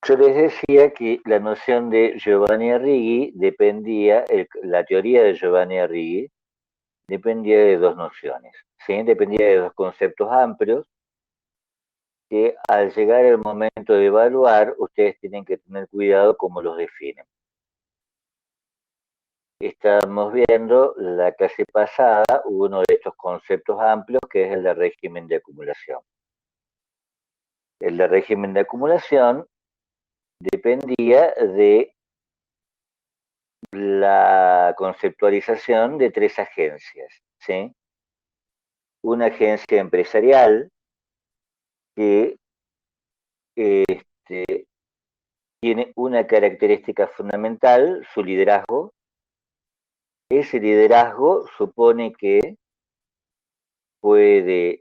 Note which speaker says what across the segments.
Speaker 1: Yo les decía que la noción de Giovanni Arrighi dependía, la teoría de Giovanni Arrighi dependía de dos nociones, ¿sí? Dependía de dos conceptos amplios que al llegar el momento de evaluar, ustedes tienen que tener cuidado cómo los definen. Estamos viendo la clase pasada uno de estos conceptos amplios que es el de régimen de acumulación. El de régimen de acumulación dependía de la conceptualización de tres agencias, ¿sí? Una agencia empresarial que tiene una característica fundamental, su liderazgo. Ese liderazgo supone que puede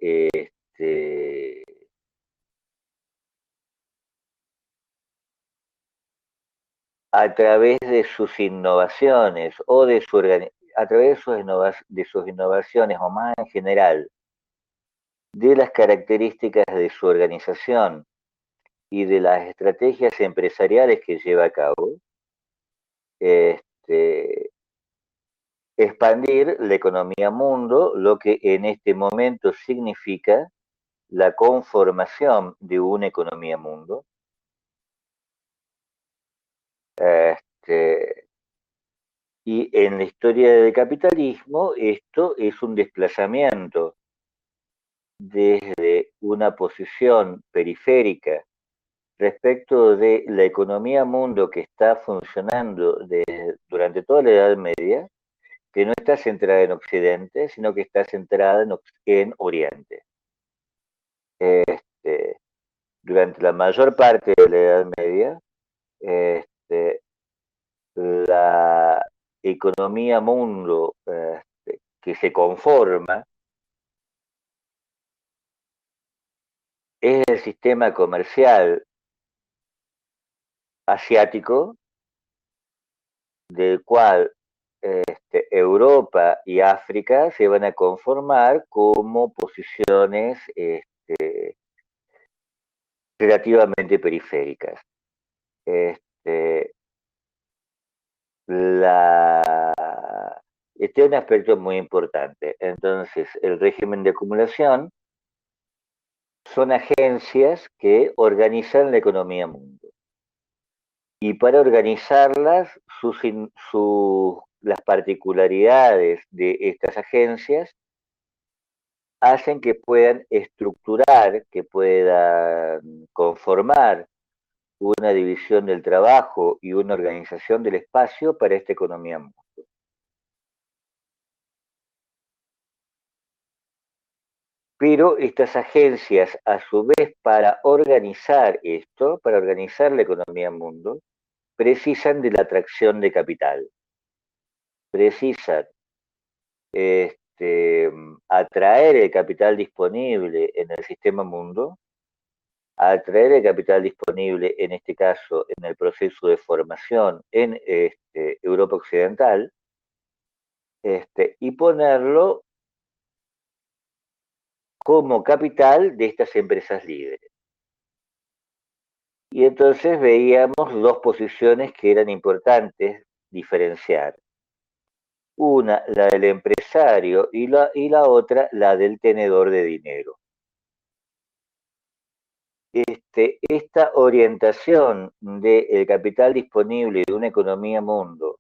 Speaker 1: a través de sus innovaciones o de su a través de sus innovaciones o más en general de las características de su organización y de las estrategias empresariales que lleva a cabo, este, expandir la economía mundo, lo que en este momento significa la conformación de una economía mundo. Este, y en la historia del capitalismo esto es un desplazamiento desde una posición periférica respecto de la economía mundo que está funcionando durante toda la Edad Media, que no está centrada en Occidente, sino que está centrada en Oriente. Este, durante la mayor parte de la Edad Media, este, la economía mundo que se conforma es el sistema comercial asiático, del cual Europa y África se van a conformar como posiciones relativamente periféricas. Este, la, este es un aspecto muy importante. Entonces, el régimen de acumulación son agencias que organizan la economía mundial. Y para organizarlas, las particularidades de estas agencias hacen que puedan estructurar, que puedan conformar una división del trabajo y una organización del espacio para esta economía mundial. Pero estas agencias, a su vez, para organizar esto, para organizar la economía mundo, precisan de la atracción de capital. Precisan atraer el capital disponible en el sistema mundo, atraer el capital disponible, en este caso, en el proceso de formación en Europa Occidental, y ponerlo como capital de estas empresas líderes. Y entonces veíamos dos posiciones que eran importantes diferenciar. Una, la del empresario, y la otra, la del tenedor de dinero. Esta orientación del capital disponible de una economía mundo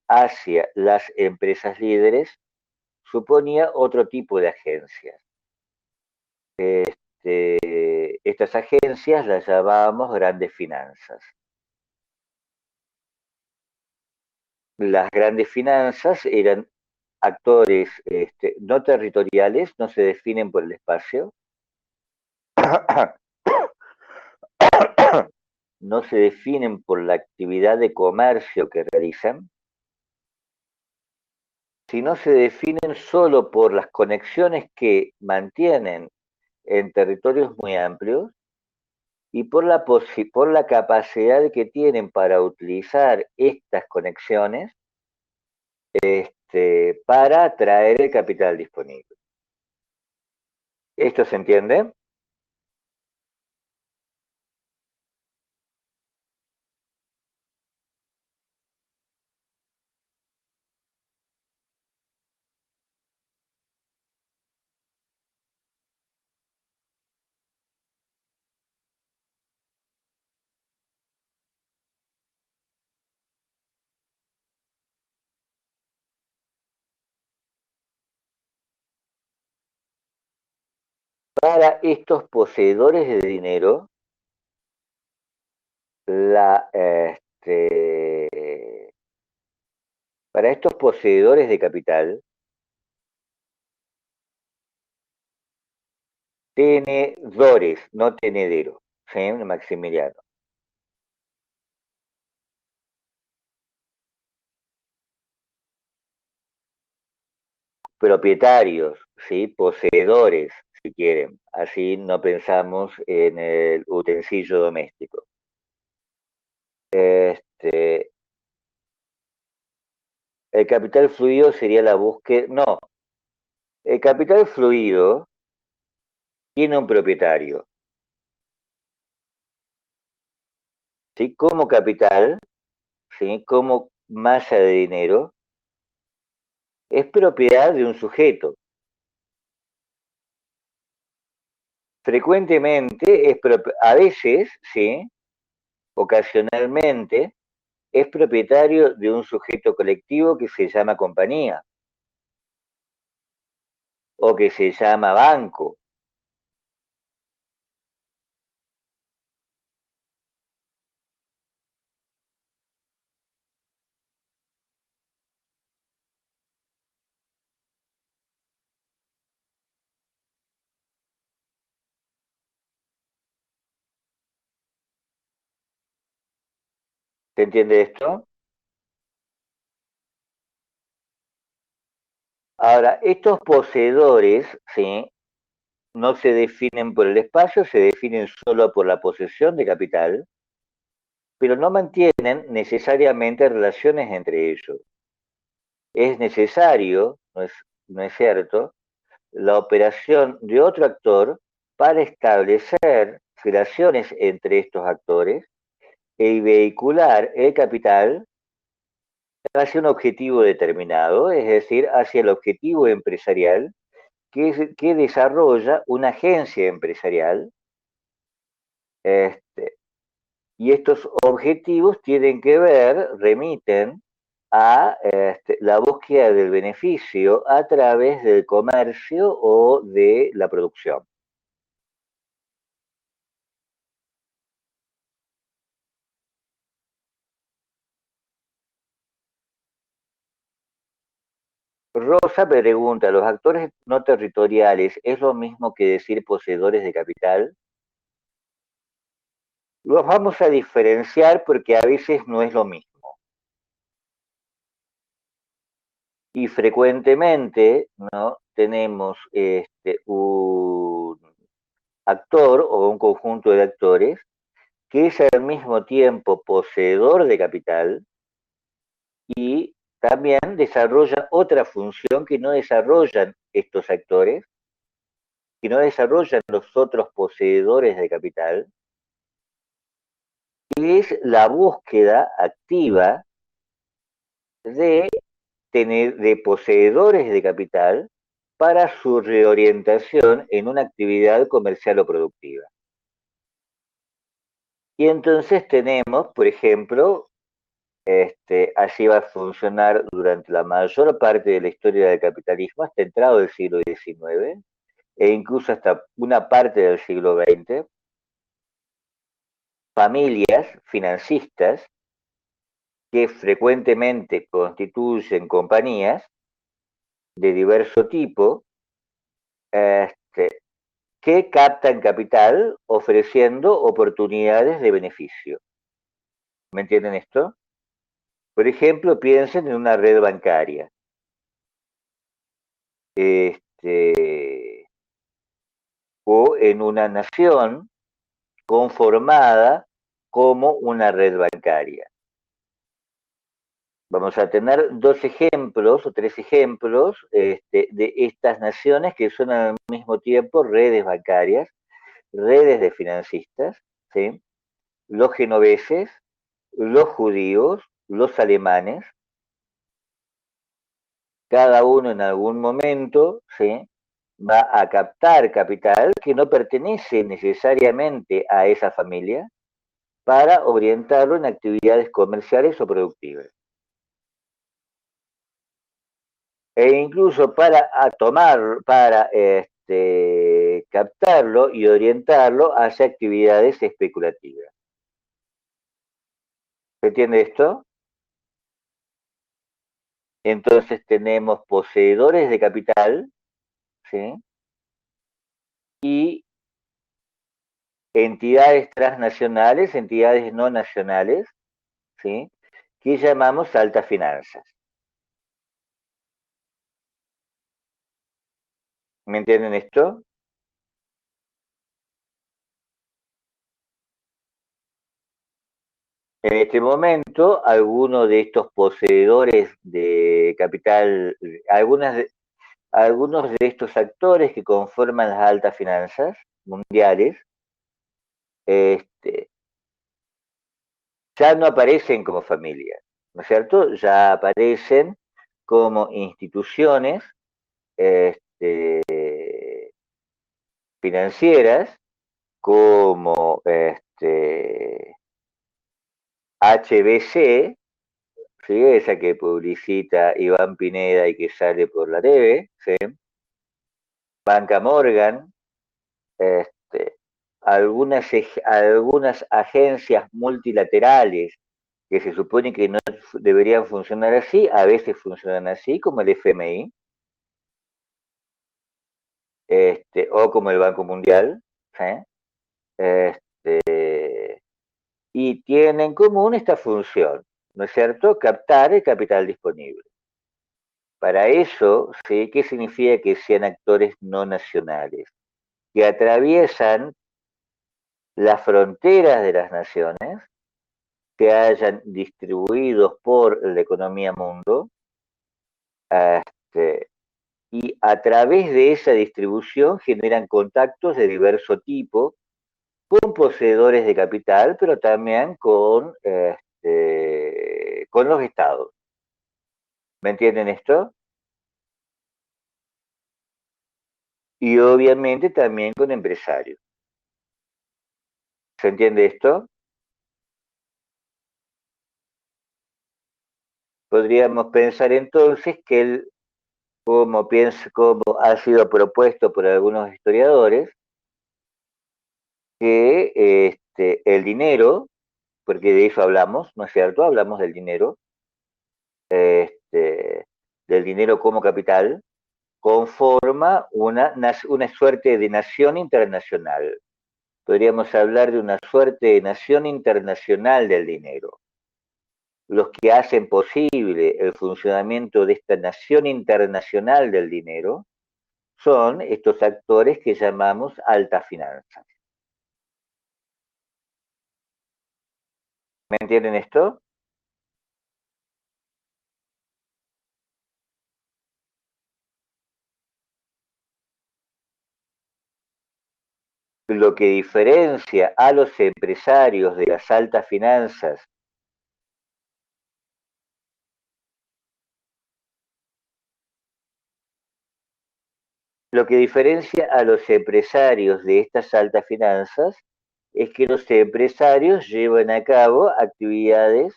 Speaker 1: hacia las empresas líderes suponía otro tipo de agencias. Estas agencias las llamábamos grandes finanzas. Las grandes finanzas eran actores no territoriales, no se definen por el espacio, no se definen por la actividad de comercio que realizan, sino se definen solo por las conexiones que mantienen en territorios muy amplios y por la capacidad que tienen para utilizar estas conexiones para atraer el capital disponible. ¿Esto se entiende? para estos poseedores de dinero, para estos poseedores de capital, tenedores, no tenedero, ¿sí? Maximiliano. Propietarios, ¿sí? Poseedores, si quieren. Así no pensamos en el utensilio doméstico. Este, el capital fluido sería la búsqueda. No, el capital fluido tiene un propietario. ¿Sí? Como capital, ¿sí? Como masa de dinero, es propiedad de un sujeto. Frecuentemente, a veces, ¿sí? Ocasionalmente, es propietario de un sujeto colectivo que se llama compañía o que se llama banco. ¿Se entiende esto? Ahora, estos poseedores, ¿sí? No se definen por el espacio, se definen solo por la posesión de capital, pero no mantienen necesariamente relaciones entre ellos. Es necesario, no es cierto, la operación de otro actor para establecer relaciones entre estos actores y vehicular el capital hacia un objetivo determinado, es decir, hacia el objetivo empresarial que desarrolla una agencia empresarial. Este, y estos objetivos tienen que ver, remiten a la búsqueda del beneficio a través del comercio o de la producción. Rosa pregunta, ¿los actores no territoriales es lo mismo que decir poseedores de capital? Los vamos a diferenciar porque a veces no es lo mismo. Y frecuentemente, ¿no? Tenemos un actor o un conjunto de actores que es al mismo tiempo poseedor de capital y también desarrolla otra función que no desarrollan estos actores, que no desarrollan los otros poseedores de capital, que es la búsqueda activa de, de poseedores de capital para su reorientación en una actividad comercial o productiva. Y entonces tenemos, por ejemplo, así va a funcionar durante la mayor parte de la historia del capitalismo hasta entrado del siglo XIX e incluso hasta una parte del siglo XX, familias financistas que frecuentemente constituyen compañías de diverso tipo este, que captan capital ofreciendo oportunidades de beneficio. ¿Me entienden esto? Por ejemplo, piensen en una red bancaria. Este, o en una nación conformada como una red bancaria. Vamos a tener dos ejemplos o tres ejemplos de estas naciones que son al mismo tiempo redes bancarias, redes de financistas, ¿sí? Los genoveses, los judíos, los alemanes, cada uno en algún momento, ¿sí? Va a captar capital que no pertenece necesariamente a esa familia para orientarlo en actividades comerciales o productivas. E incluso para tomar, para captarlo y orientarlo hacia actividades especulativas. ¿Se entiende esto? Entonces tenemos poseedores de capital, ¿sí? Y entidades transnacionales, entidades no nacionales, ¿sí? Que llamamos altas finanzas. ¿Me entienden esto? En este momento, algunos de estos poseedores de capital, algunos de estos actores que conforman las altas finanzas mundiales, este, ya no aparecen como familia, ¿no es cierto? Ya aparecen como instituciones este, financieras, como HBC, ¿sí? Esa que publicita Iván Pineda y que sale por la TV, ¿sí? Banca Morgan, este, algunas agencias multilaterales que se supone que no deberían funcionar así, a veces funcionan así, como el FMI, o como el Banco Mundial, ¿sí? Y tienen en común esta función, ¿no es cierto? Captar el capital disponible. Para eso, ¿sí? ¿Qué significa que sean actores no nacionales? Que atraviesan las fronteras de las naciones, que hayan distribuidos por la economía mundo, este, y a través de esa distribución generan contactos de diverso tipo con poseedores de capital, pero también con los estados. ¿Me entienden esto? Y obviamente también con empresarios. ¿Se entiende esto? Podríamos pensar entonces que como ha sido propuesto por algunos historiadores, que el dinero, porque de eso hablamos, ¿no es cierto? Hablamos del dinero como capital, conforma una suerte de nación internacional. Podríamos hablar de una suerte de nación internacional del dinero. Los que hacen posible el funcionamiento de esta nación internacional del dinero son estos actores que llamamos altas finanzas. ¿Me entienden esto? Lo que diferencia a los empresarios de las altas finanzas, lo que diferencia a los empresarios de estas altas finanzas es que los empresarios llevan a cabo actividades,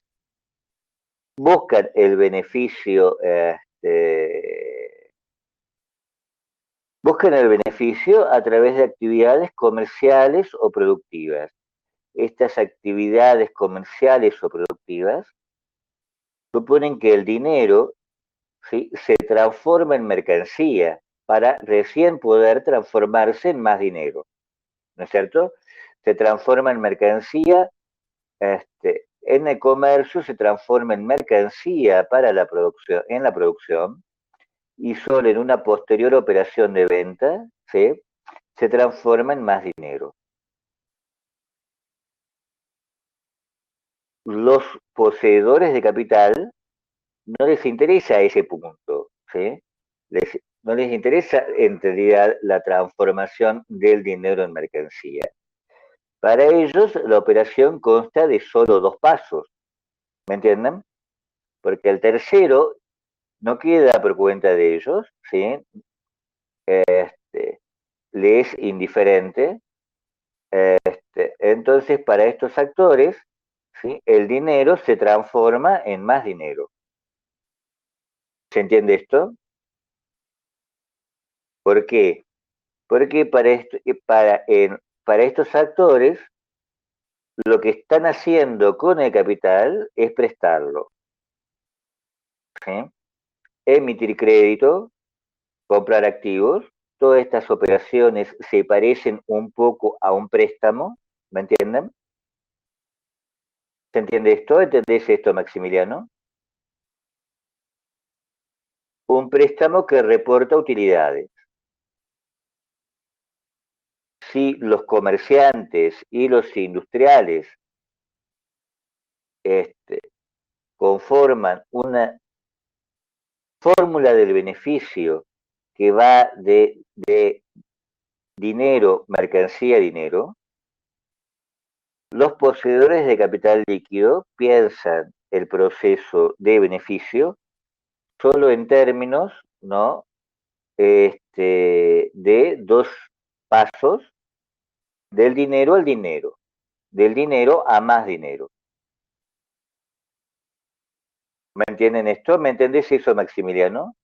Speaker 1: buscan el beneficio, buscan el beneficio a través de actividades comerciales o productivas. Estas actividades comerciales o productivas suponen que el dinero, ¿sí? Se transforma en mercancía para recién poder transformarse en más dinero, ¿no es cierto? Se transforma en mercancía, en el comercio se transforma en mercancía para la producción, en la producción, y solo en una posterior operación de venta, ¿sí? Se transforma en más dinero. Los poseedores de capital no les interesa ese punto, ¿sí? No les interesa en realidad la transformación del dinero en mercancía. Para ellos la operación consta de solo dos pasos, ¿me entienden? Porque el tercero no queda por cuenta de ellos, ¿sí? Le es indiferente. Entonces, para estos actores, ¿sí? El dinero se transforma en más dinero. ¿Se entiende esto? ¿Por qué? Porque para estos actores, lo que están haciendo con el capital es prestarlo, ¿sí? Emitir crédito, comprar activos. Todas estas operaciones se parecen un poco a un préstamo, ¿me entienden? ¿Se entiende esto? ¿Entendés esto, Maximiliano? Un préstamo que reporta utilidades. Si los comerciantes y los industriales este, conforman una fórmula del beneficio que va de dinero, mercancía, dinero, los poseedores de capital líquido piensan el proceso de beneficio solo en términos, ¿no? De dos pasos del dinero al dinero, del dinero a más dinero. ¿Me entienden esto? ¿Me entendés eso, Maximiliano?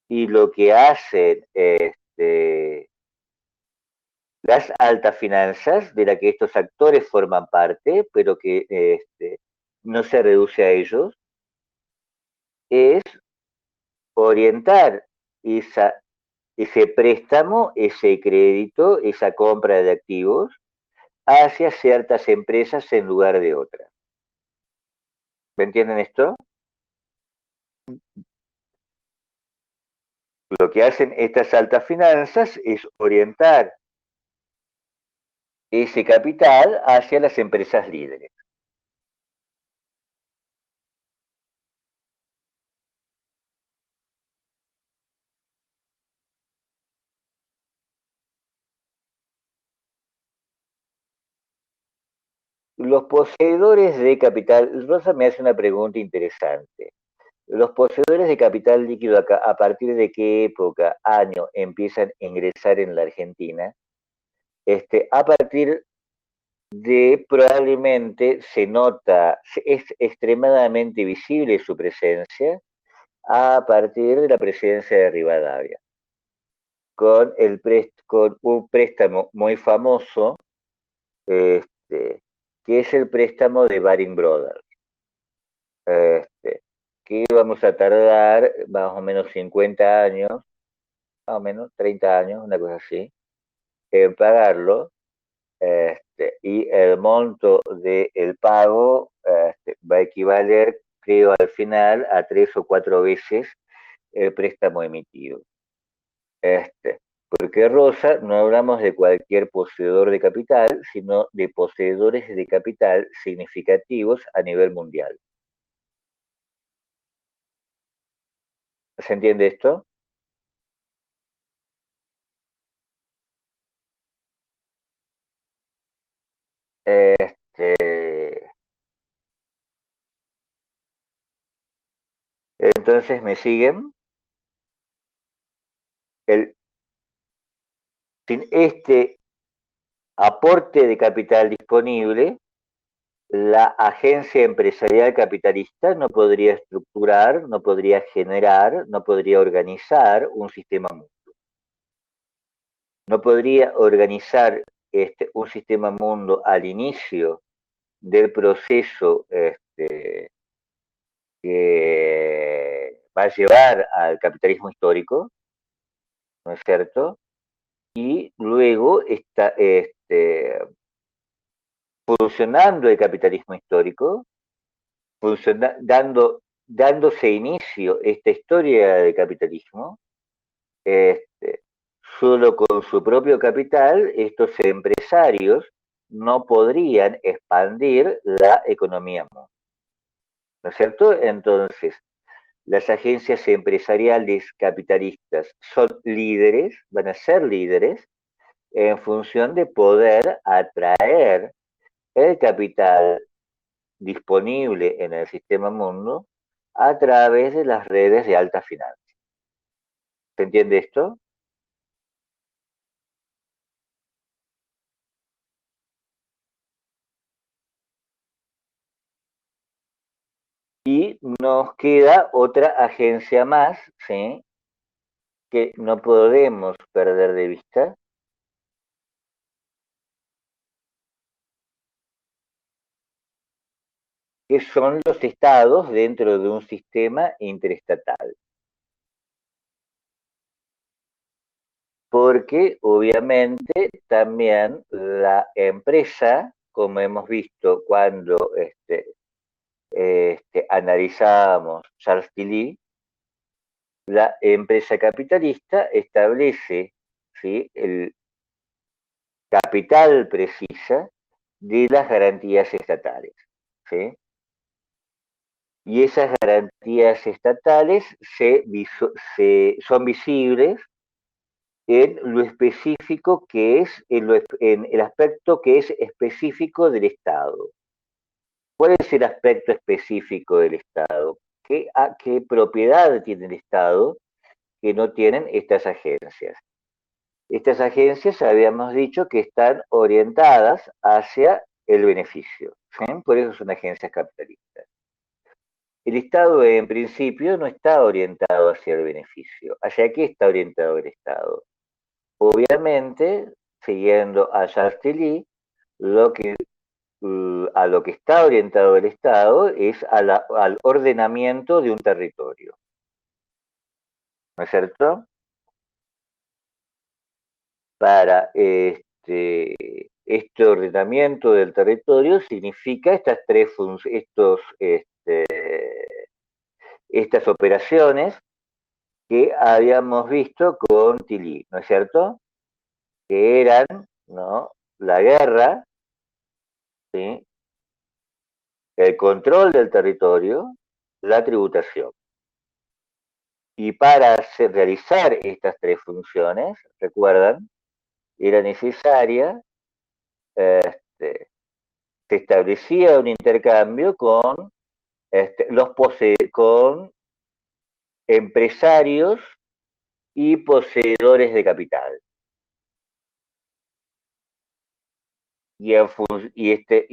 Speaker 1: Y lo que hacen las altas finanzas, de la que estos actores forman parte, pero que no se reduce a ellos, es orientar esa, ese préstamo, ese crédito, esa compra de activos hacia ciertas empresas en lugar de otras. ¿Me entienden esto? Lo que hacen estas altas finanzas es orientar ese capital hacia las empresas líderes. Los poseedores de capital, Rosa me hace una pregunta interesante. Los poseedores de capital líquido acá, ¿a partir de qué época, año, empiezan a ingresar en la Argentina? A partir de probablemente se nota, es extremadamente visible su presencia a partir de la presidencia de Rivadavia, con un préstamo muy famoso, este, que es el préstamo de Baring Brothers, este, que vamos a tardar más o menos 50 años, más o menos 30 años, una cosa así, en pagarlo, y el monto del pago va a equivaler, creo, al final a 3 o 4 veces el préstamo emitido. Porque Rosa, no hablamos de cualquier poseedor de capital, sino de poseedores de capital significativos a nivel mundial. ¿Se entiende esto? Este, entonces, ¿me siguen? El, sin este aporte de capital disponible, la agencia empresarial capitalista no podría estructurar, no podría generar, no podría organizar un sistema mundo. No podría organizar un sistema mundo al inicio del proceso que va a llevar al capitalismo histórico, ¿no es cierto? Y luego está funcionando el capitalismo histórico, dándose inicio esta historia del capitalismo, este, solo con su propio capital, estos empresarios no podrían expandir la economía mundial, ¿no es cierto? Entonces, las agencias empresariales capitalistas son líderes, van a ser líderes, en función de poder atraer el capital disponible en el sistema mundo a través de las redes de alta finanza. ¿Se entiende esto? Y nos queda otra agencia más, ¿sí? Que no podemos perder de vista, que son los estados dentro de un sistema interestatal. Porque obviamente también la empresa, como hemos visto cuando analizábamos Charles Tilly, la empresa capitalista establece, ¿sí?, el capital precisa de las garantías estatales, ¿sí? Y esas garantías estatales son visibles en lo específico que es, en el aspecto que es específico del Estado. ¿Cuál es el aspecto específico del Estado? ¿Qué propiedad tiene el Estado que no tienen estas agencias? Estas agencias habíamos dicho que están orientadas hacia el beneficio, ¿sí? Por eso son agencias capitalistas. El Estado en principio no está orientado hacia el beneficio. ¿Hacia qué está orientado el Estado? Obviamente, siguiendo a Jacques Tilly, a lo que está orientado el Estado es al ordenamiento de un territorio, ¿no es cierto? Para este ordenamiento del territorio significa estas operaciones que habíamos visto con Tilly, ¿no es cierto? Que eran, ¿no?, la guerra, ¿sí?, el control del territorio, la tributación. Y para realizar estas tres funciones, recuerdan, era necesaria, este, se establecía un intercambio con, con empresarios y poseedores de capital. Y este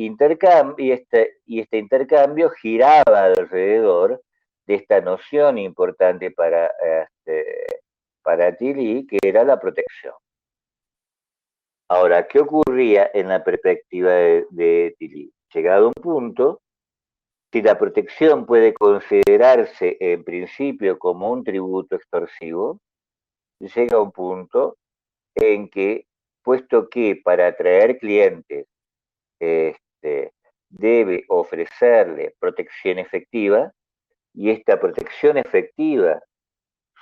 Speaker 1: intercambio giraba alrededor de esta noción importante para Tilly, que era la protección. Ahora, ¿qué ocurría en la perspectiva de Tilly? Llegado a un punto, si la protección puede considerarse en principio como un tributo extorsivo, llega a un punto en que, puesto que para atraer clientes debe ofrecerle protección efectiva, y esta protección efectiva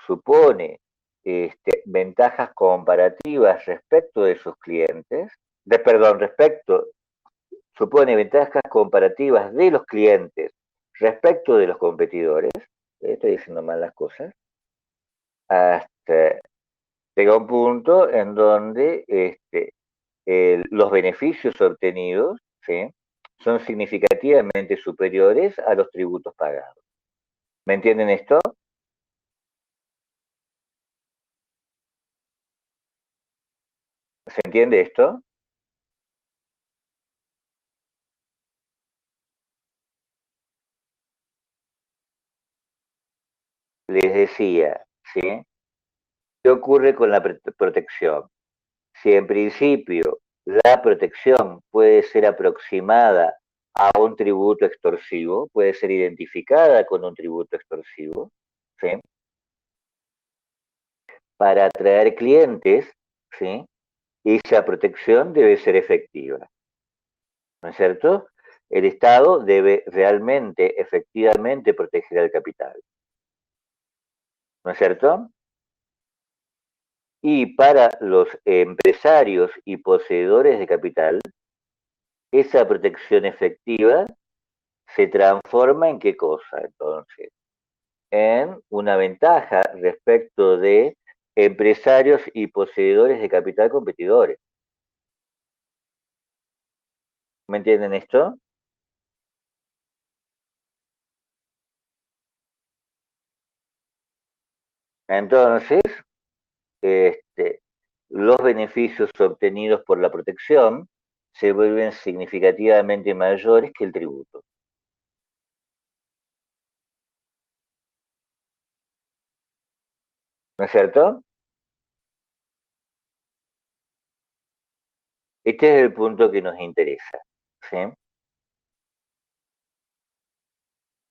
Speaker 1: supone ventajas comparativas respecto de sus clientes, supone ventajas comparativas de los clientes respecto de los competidores, estoy diciendo mal las cosas, hasta llega un punto en donde los beneficios obtenidos, ¿sí?, son significativamente superiores a los tributos pagados. ¿Me entienden esto? ¿Se entiende esto? Les decía, ¿sí? ¿Qué ocurre con la protección? Si en principio la protección puede ser aproximada a un tributo extorsivo, puede ser identificada con un tributo extorsivo, ¿sí?, para atraer clientes, ¿sí?, esa protección debe ser efectiva, ¿no es cierto? El Estado debe realmente, efectivamente, proteger al capital, ¿no es cierto? Y para los empresarios y poseedores de capital, esa protección efectiva se transforma en qué cosa, entonces, en una ventaja respecto de empresarios y poseedores de capital competidores. ¿Me entienden esto? Entonces, este, los beneficios obtenidos por la protección se vuelven significativamente mayores que el tributo. ¿No es cierto? Este es el punto que nos interesa, ¿sí?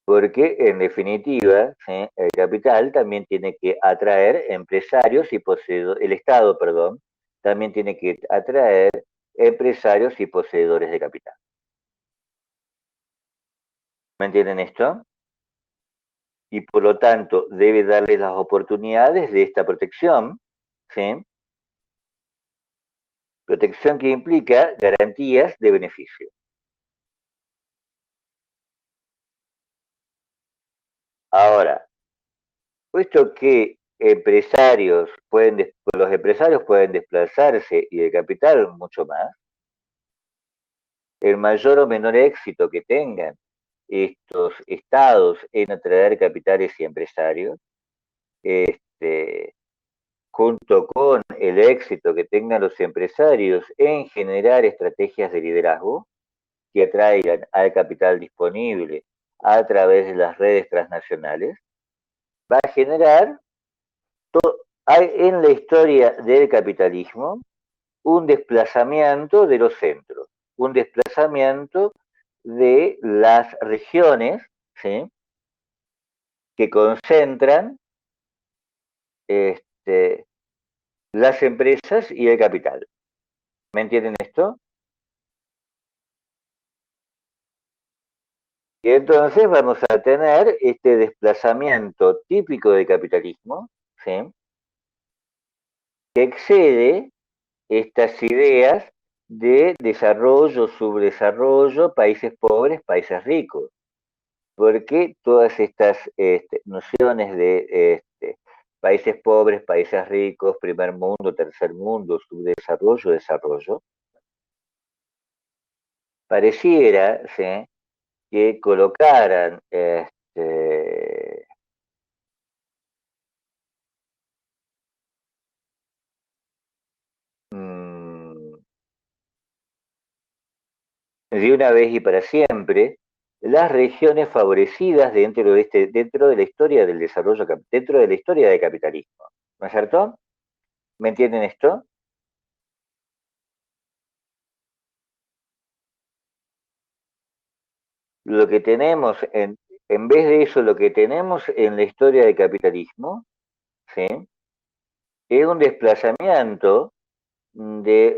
Speaker 1: Porque en definitiva, ¿sí? El capital también tiene que atraer empresarios y poseedores, el Estado, perdón, también tiene que atraer empresarios y poseedores de capital. ¿Me entienden esto? Y por lo tanto debe darles las oportunidades de esta protección, ¿sí? Protección que implica garantías de beneficio. Ahora, puesto que los empresarios pueden desplazarse y el capital mucho más, el mayor o menor éxito que tengan estos estados en atraer capitales y empresarios, este, junto con el éxito que tengan los empresarios en generar estrategias de liderazgo que atraigan al capital disponible a través de las redes transnacionales, va a generar en la historia del capitalismo un desplazamiento de los centros, un desplazamiento de las regiones, ¿sí? Que concentran este, las empresas y el capital. ¿Me entienden esto? Y entonces vamos a tener este desplazamiento típico del capitalismo, ¿sí? Que excede estas ideas de desarrollo, subdesarrollo, países pobres, países ricos. Porque todas estas nociones de países pobres, países ricos, primer mundo, tercer mundo, subdesarrollo, desarrollo, pareciera, ¿sí? Que colocaran mm, de una vez y para siempre las regiones favorecidas dentro de la historia del desarrollo, dentro de la historia del capitalismo. ¿No es cierto? ¿Me entienden esto? Lo que tenemos en vez de eso, lo que tenemos en la historia del capitalismo, ¿sí? Es un desplazamiento de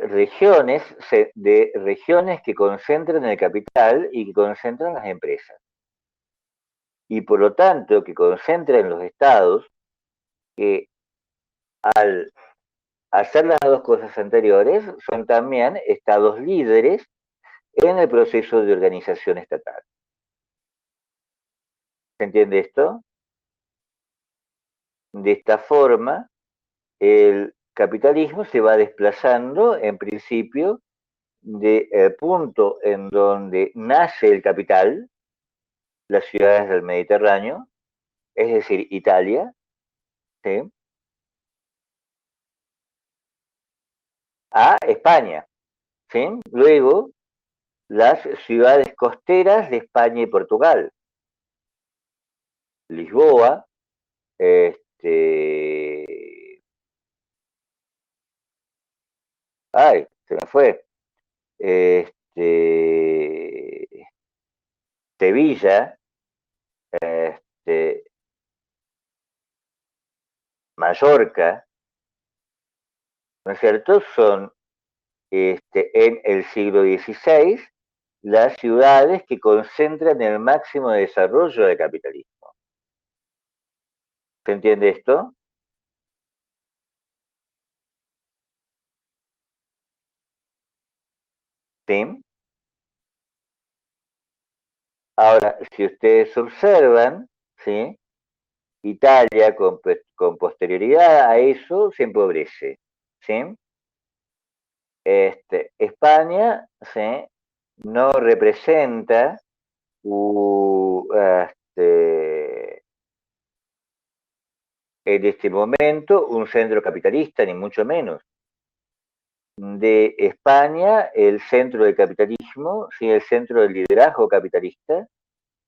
Speaker 1: regiones que concentran el capital y que concentran las empresas. Y por lo tanto, que concentran los estados que al hacer las dos cosas anteriores son también estados líderes en el proceso de organización estatal. ¿Se entiende esto? De esta forma, el capitalismo se va desplazando en principio del punto en donde nace el capital, las ciudades del Mediterráneo, es decir, Italia, ¿sí? A España, ¿sí? Luego, las ciudades costeras de España y Portugal, Lisboa, ay, se me fue, este, Sevilla, este, Mallorca, ¿no es cierto? Son en el siglo XVI las ciudades que concentran el máximo de desarrollo del capitalismo. ¿Se entiende esto? Sí. Ahora, si ustedes observan, ¿sí? Italia con posterioridad a eso se empobrece, ¿sí? España, ¿sí? No representa uh, este, en este momento un centro capitalista, ni mucho menos. De España, el centro del capitalismo, ¿sí? El centro del liderazgo capitalista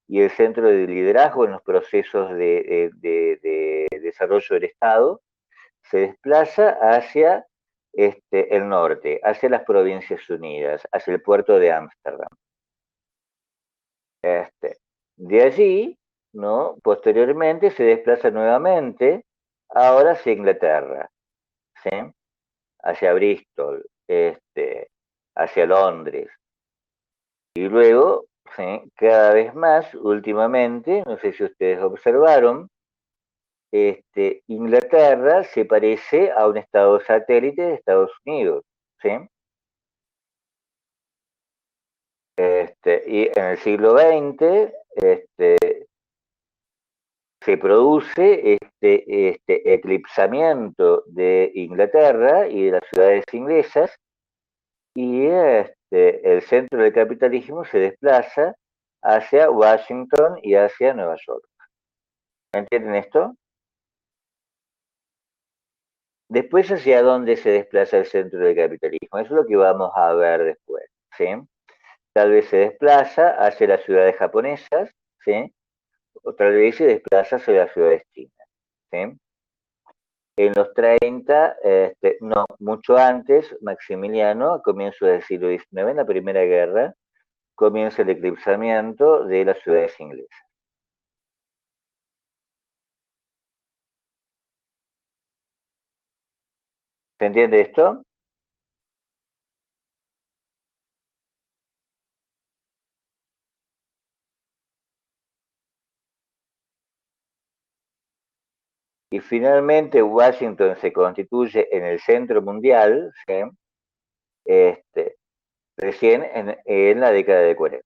Speaker 1: y el centro de liderazgo en los procesos de desarrollo del Estado se desplaza hacia el norte, hacia las Provincias Unidas, hacia el puerto de Ámsterdam. De allí, ¿no? Posteriormente se desplaza nuevamente, ahora hacia Inglaterra, ¿sí? Hacia Bristol, hacia Londres. Y luego, ¿sí? Cada vez más, últimamente, no sé si ustedes observaron, Inglaterra se parece a un estado satélite de Estados Unidos, ¿sí? Y en el siglo XX se produce este eclipsamiento de Inglaterra y de las ciudades inglesas y el centro del capitalismo se desplaza hacia Washington y hacia Nueva York. ¿Entienden esto? Después, ¿hacia dónde se desplaza el centro del capitalismo? Eso es lo que vamos a ver después, ¿sí? Tal vez se desplaza hacia las ciudades japonesas, ¿sí? O tal vez se desplaza hacia las ciudades chinas, ¿sí? En los 30, no, mucho antes, Maximiliano, a comienzos del siglo XIX, en la Primera Guerra, comienza el eclipsamiento de las ciudades inglesas. ¿Se entiende esto? Y finalmente Washington se constituye en el centro mundial, ¿sí? este, recién en la década de 40.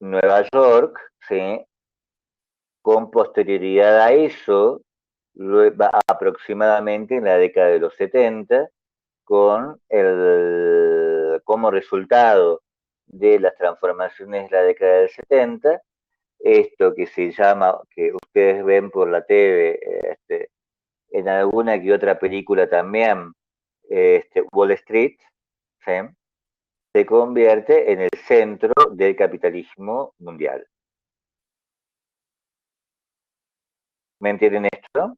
Speaker 1: Nueva York, ¿sí? Con posterioridad a eso, aproximadamente en la década de los 70, como resultado de las transformaciones de la década del 70, esto que se llama, que ustedes ven por la TV, en alguna que otra película también, Wall Street, ¿sí? Se convierte en el centro del capitalismo mundial. ¿Me entienden esto?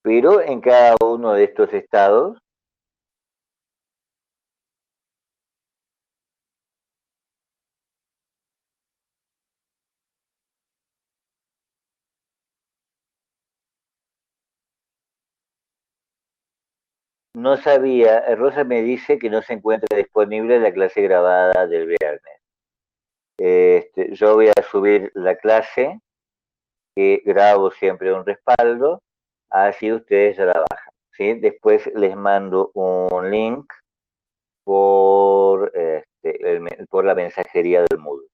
Speaker 1: Pero en cada uno de estos estados no sabía, Rosa me dice que no se encuentra disponible la clase grabada del viernes. Yo voy a subir la clase, que grabo siempre un respaldo, así ustedes ya la bajan, ¿sí? Después les mando un link por la mensajería del Moodle.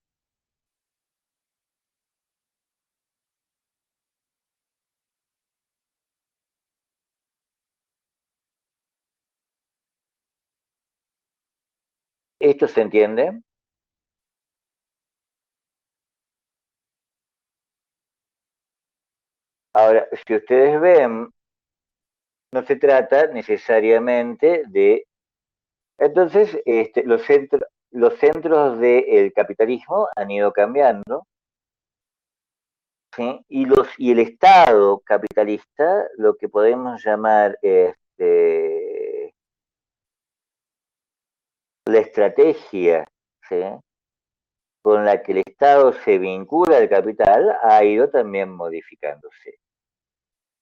Speaker 1: ¿Esto se entiende? Ahora, si ustedes ven, no se trata necesariamente de... Entonces, los centros del capitalismo han ido cambiando, ¿sí? Y el Estado capitalista, lo que podemos llamar la estrategia, ¿sí? Con la que el Estado se vincula al capital, ha ido también modificándose.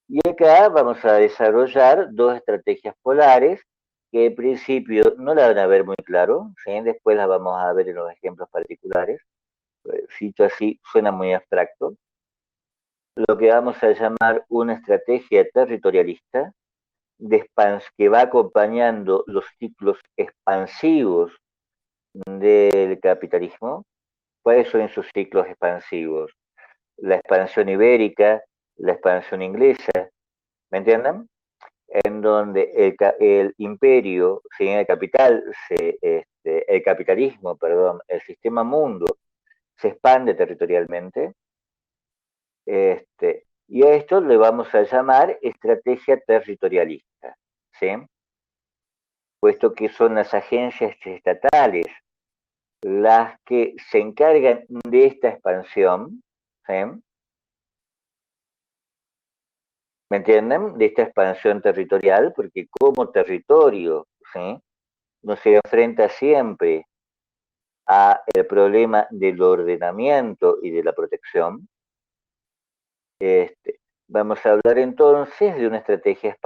Speaker 1: Y acá vamos a desarrollar dos estrategias polares que en principio no la van a ver muy claro, ¿sí? Después las vamos a ver en los ejemplos particulares. Cito así, suena muy abstracto. Lo que vamos a llamar una estrategia territorialista que va acompañando los ciclos expansivos del capitalismo. ¿Cuáles son esos ciclos expansivos? La expansión ibérica, la expansión inglesa, ¿me entienden? En donde el imperio, ¿sí? El capitalismo, perdón, el sistema mundo se expande territorialmente, y a esto le vamos a llamar estrategia territorialista, ¿sí? puesto que son las agencias estatales las que se encargan de esta expansión, ¿sí? ¿Me entienden? De esta expansión territorial, porque como territorio, ¿sí? No se enfrenta siempre a el problema del ordenamiento y de la protección. Vamos a hablar entonces de una estrategia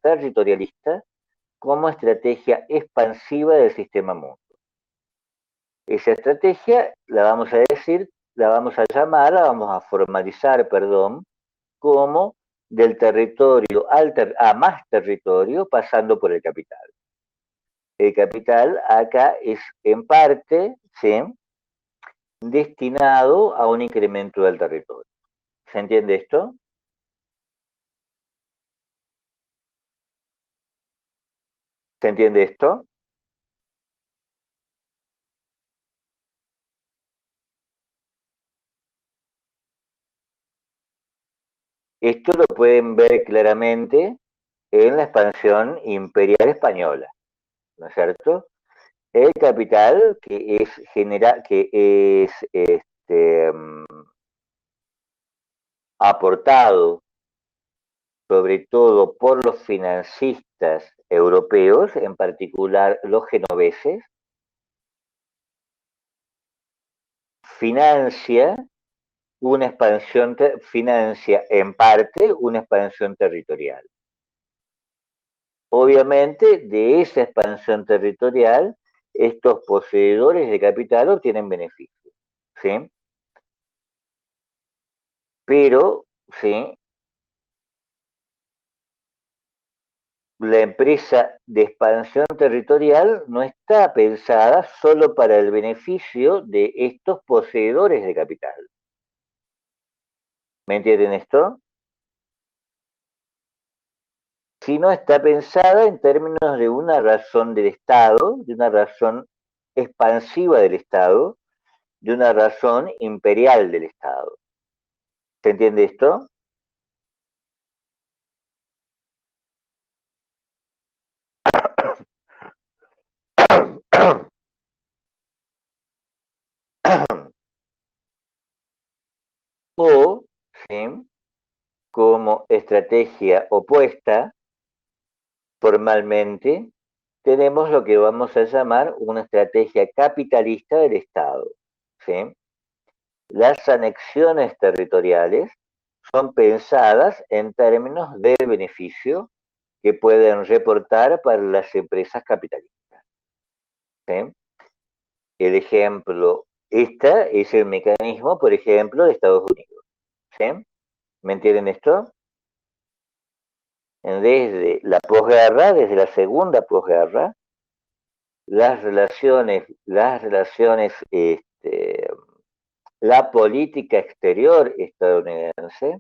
Speaker 1: territorialista como estrategia expansiva del sistema mundo. Esa estrategia la vamos a decir, la vamos a llamar, la vamos a formalizar, perdón, como del territorio a más territorio pasando por el capital. El capital acá es en parte, ¿sí?, destinado a un incremento del territorio. ¿Se entiende esto? ¿Se entiende esto? Esto lo pueden ver claramente en la expansión imperial española, ¿no es cierto? El capital que es aportado sobre todo por los financistas europeos, en particular los genoveses, financia financia en parte una expansión territorial. Obviamente, de esa expansión territorial, estos poseedores de capital obtienen beneficios, ¿sí? Pero, ¿sí?, la empresa de expansión territorial no está pensada solo para el beneficio de estos poseedores de capital. ¿Me entienden esto? Sino está pensada en términos de una razón del Estado, de una razón expansiva del Estado, de una razón imperial del Estado. ¿Se entiende esto? O, ¿sí?, como estrategia opuesta, formalmente, tenemos lo que vamos a llamar una estrategia capitalista del Estado, ¿sí? Las anexiones territoriales son pensadas en términos de beneficio que pueden reportar para las empresas capitalistas, ¿sí? El ejemplo, esta es el mecanismo, por ejemplo, de Estados Unidos, ¿sí? ¿Me entienden esto? Desde la posguerra, desde la segunda posguerra, la política exterior estadounidense,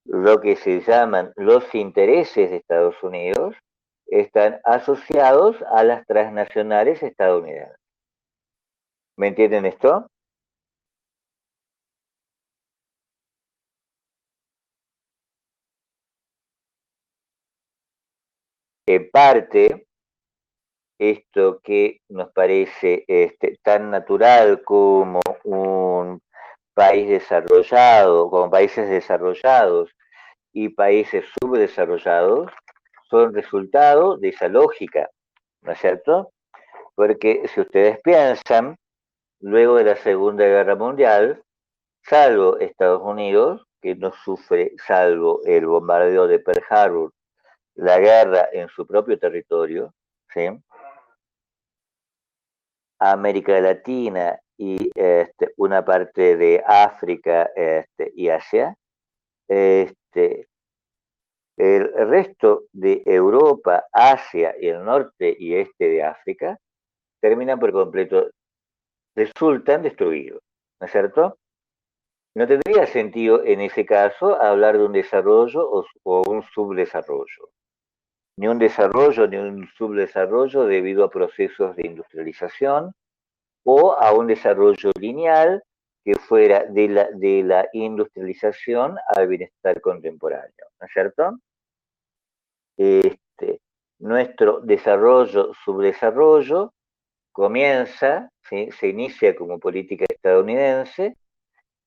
Speaker 1: lo que se llaman los intereses de Estados Unidos, están asociados a las transnacionales estadounidenses. ¿Me entienden esto? En parte, esto que nos parece tan natural como un país desarrollado, como países desarrollados y países subdesarrollados, son resultado de esa lógica, ¿no es cierto? Porque si ustedes piensan, luego de la Segunda Guerra Mundial, salvo Estados Unidos, que no sufre, salvo el bombardeo de Pearl Harbor, la guerra en su propio territorio, ¿sí?, América Latina y una parte de África y Asia, este, el resto de Europa, Asia y el norte y este de África terminan por completo, resultan destruidos, ¿no es cierto? No tendría sentido en ese caso hablar de un desarrollo o un subdesarrollo. Ni un desarrollo ni un subdesarrollo debido a procesos de industrialización o a un desarrollo lineal que fuera de la industrialización al bienestar contemporáneo, ¿no es cierto? este, nuestro desarrollo, subdesarrollo, comienza, ¿sí? Se inicia como política estadounidense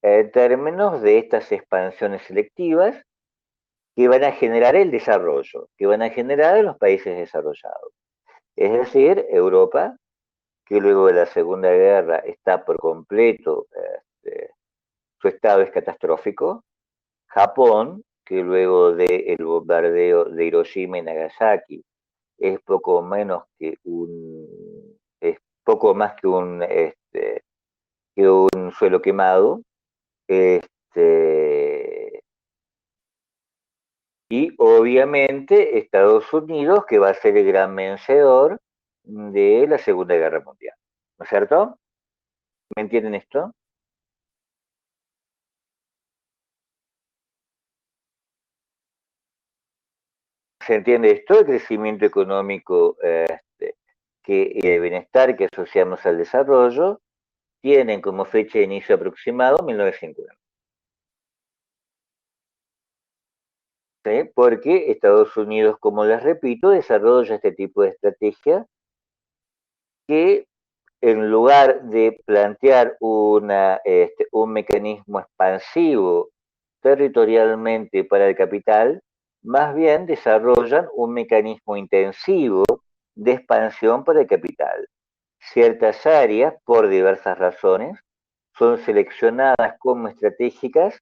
Speaker 1: en términos de estas expansiones selectivas que van a generar el desarrollo, que van a generar los países desarrollados. Es decir, Europa, que luego de la Segunda Guerra está por completo, su estado es catastrófico. Japón, que luego del bombardeo de Hiroshima y Nagasaki es poco menos que es poco más que un suelo quemado. Este, y obviamente Estados Unidos, que va a ser el gran vencedor de la Segunda Guerra Mundial. ¿No es cierto? ¿Me entienden esto? ¿Se entiende esto? El crecimiento económico y el bienestar que asociamos al desarrollo tienen como fecha de inicio aproximado 1950. ¿Sí? Porque Estados Unidos, como les repito, desarrolla este tipo de estrategia que en lugar de plantear un mecanismo expansivo territorialmente para el capital, más bien desarrollan un mecanismo intensivo de expansión para el capital. Ciertas áreas, por diversas razones, son seleccionadas como estratégicas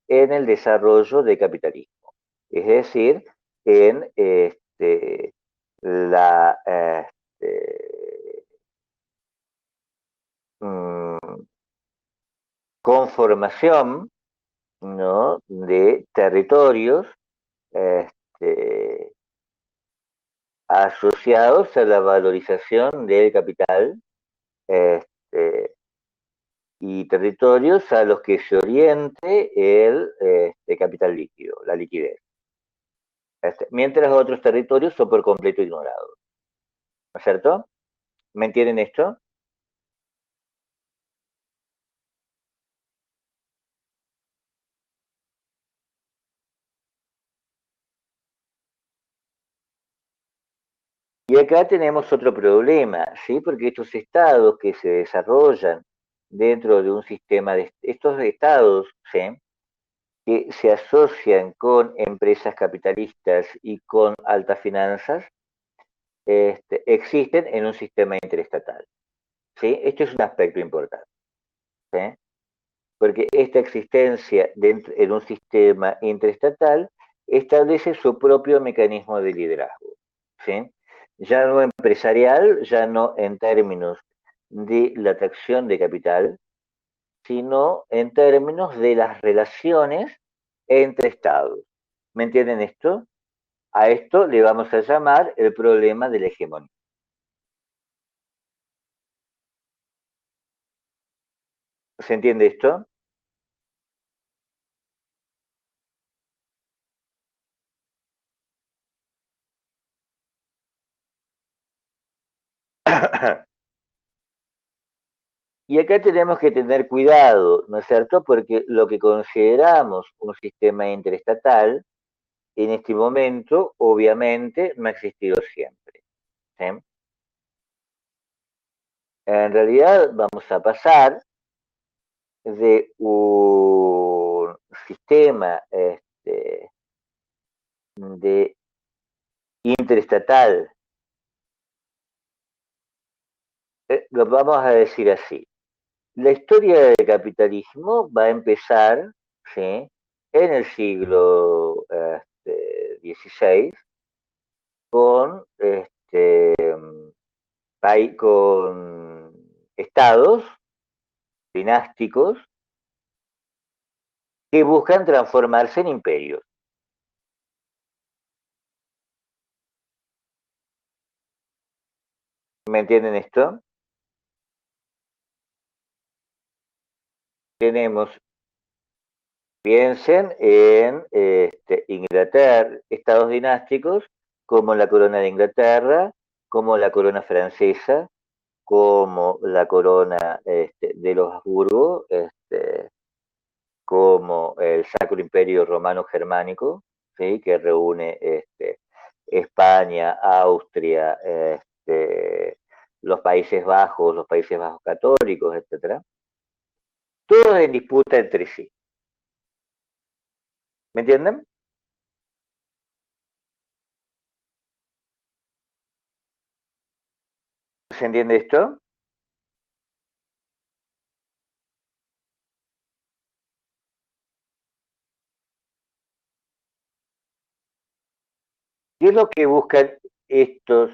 Speaker 1: en el desarrollo del capitalismo. Es decir, en la mm, conformación, ¿no? De territorios este, asociados a la valorización del capital, este, y territorios a los que se oriente el capital líquido, la liquidez. Mientras otros territorios son por completo ignorados. ¿No es cierto? ¿Me entienden esto? Y acá tenemos otro problema, ¿sí? Porque estos estados que se desarrollan dentro de un sistema de estos estados, ¿sí? Que se asocian con empresas capitalistas y con altas finanzas, existen en un sistema interestatal. ¿Sí? Esto es un aspecto importante. ¿Sí? Porque esta existencia en un sistema interestatal establece su propio mecanismo de liderazgo. ¿Sí? Ya no empresarial, ya no en términos de la atracción de capital, sino en términos de las relaciones entre estados. ¿Me entienden esto? A esto le vamos a llamar el problema de la hegemonía. ¿Se entiende esto? Y acá tenemos que tener cuidado, ¿no es cierto? Porque lo que consideramos un sistema interestatal, en este momento, obviamente, no ha existido siempre. ¿Sí? En realidad, vamos a pasar de un sistema de interestatal, lo vamos a decir así. La historia del capitalismo va a empezar, ¿sí? En el siglo XVI con, con estados dinásticos que buscan transformarse en imperios. ¿Me entienden esto? Tenemos, piensen en Inglaterra, estados dinásticos como la corona de Inglaterra, como la corona francesa, como la corona de los Habsburgo, como el Sacro Imperio Romano Germánico, ¿sí? Que reúne España, Austria, los Países Bajos católicos, etcétera, todos en disputa entre sí. ¿Me entienden? ¿Se entiende esto? ¿Qué es lo que buscan estos?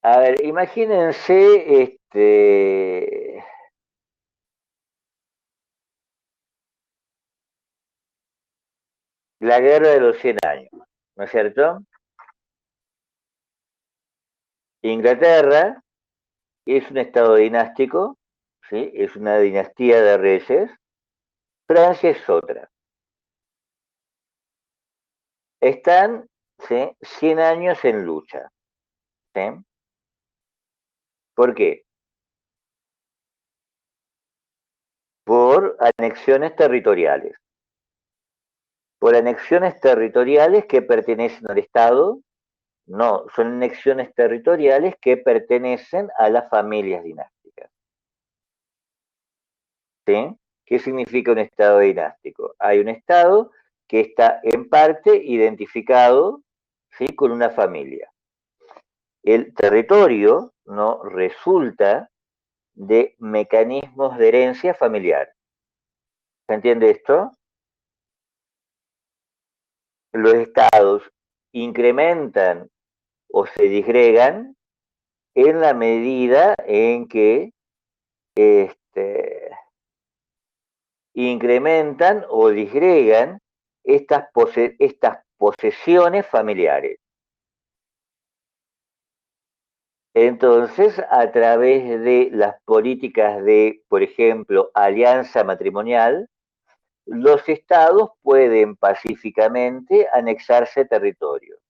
Speaker 1: A ver, imagínense la guerra de los 100 años, ¿no es cierto? Inglaterra es un estado dinástico, ¿sí? Es una dinastía de reyes. Francia es otra. Están, ¿sí? 100 años en lucha. ¿Sí? ¿Por qué? Por anexiones territoriales. Por anexiones territoriales que pertenecen al Estado. No, son anexiones territoriales que pertenecen a las familias dinásticas. ¿Sí? ¿Qué significa un estado dinástico? Hay un estado que está en parte identificado, ¿sí? Con una familia. El territorio no resulta de mecanismos de herencia familiar. ¿Se entiende esto? Los estados incrementan o se disgregan en la medida en que incrementan o disgregan estas posesiones familiares. Entonces, a través de las políticas de, por ejemplo, alianza matrimonial, los estados pueden pacíficamente anexarse territorios.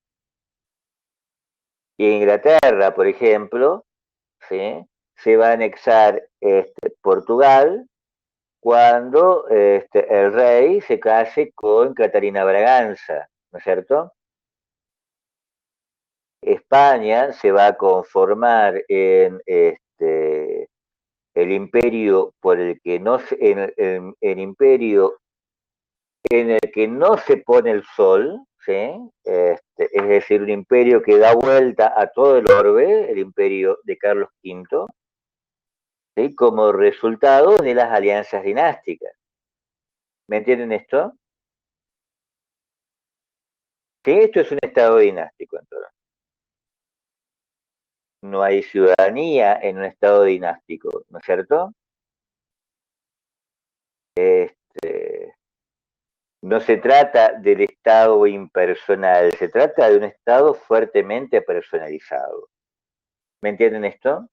Speaker 1: Inglaterra, por ejemplo, ¿sí? Se va a anexar Portugal cuando el rey se case con Catarina Braganza, ¿no es cierto? España se va a conformar en el imperio por el que no se, en el imperio en el que no se pone el sol, ¿sí? Es decir, un imperio que da vuelta a todo el orbe, el imperio de Carlos V, ¿sí? Como resultado de las alianzas dinásticas. ¿Me entienden esto? Sí, esto es un estado dinástico, entonces. No hay ciudadanía en un estado dinástico, ¿no es cierto? Este, no se trata del estado impersonal, se trata de un estado fuertemente personalizado. ¿Me entienden esto?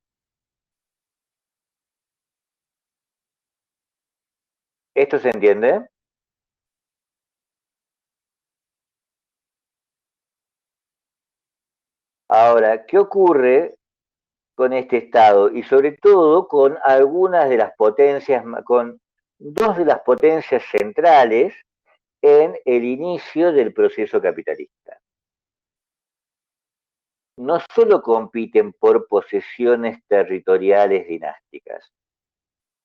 Speaker 1: ¿Esto se entiende? Ahora, ¿qué ocurre con este estado? Y sobre todo con algunas de las potencias, con dos de las potencias centrales en el inicio del proceso capitalista. No solo compiten por posesiones territoriales dinásticas,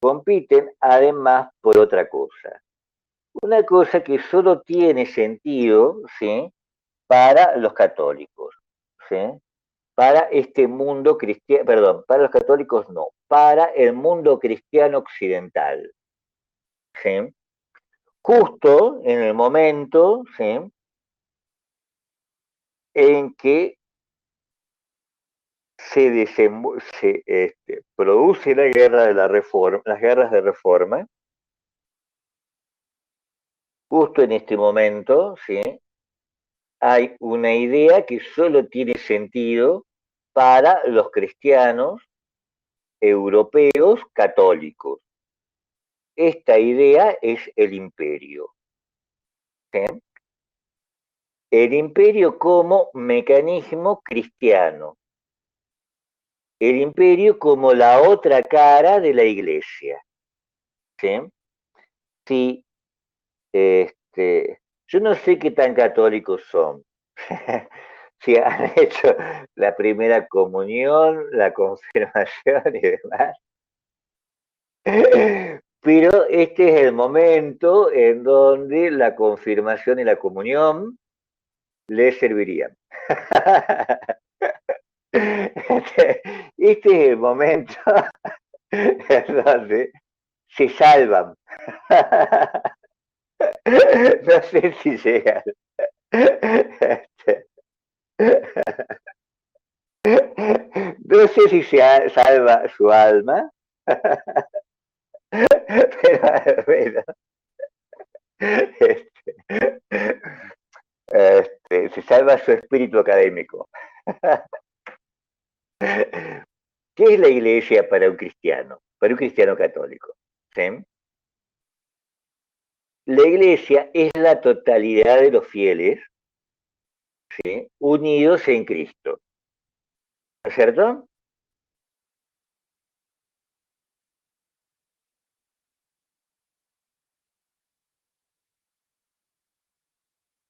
Speaker 1: compiten además por otra cosa. Una cosa que solo tiene sentido, ¿sí? Para los católicos, ¿sí? Para este mundo cristiano, perdón, para los católicos no, para el mundo cristiano occidental, ¿sí? Justo en el momento, ¿sí? En que se produce la guerra de la reforma, las guerras de reforma, justo en este momento, ¿sí? Hay una idea que solo tiene sentido para los cristianos europeos católicos. Esta idea es el imperio. ¿Sí? El imperio como mecanismo cristiano. El imperio como la otra cara de la iglesia. ¿Sí? Si, yo no sé qué tan católicos son, si han hecho la primera comunión, la confirmación y demás. Pero este es el momento en donde la confirmación y la comunión les servirían. Este es el momento en donde se salvan. No sé si llegan. No sé si se salva su alma, pero bueno, se salva su espíritu académico. ¿Qué es la iglesia para un cristiano? Para un cristiano católico. ¿Sí? La iglesia es la totalidad de los fieles, ¿sí? Unidos en Cristo. ¿No es cierto?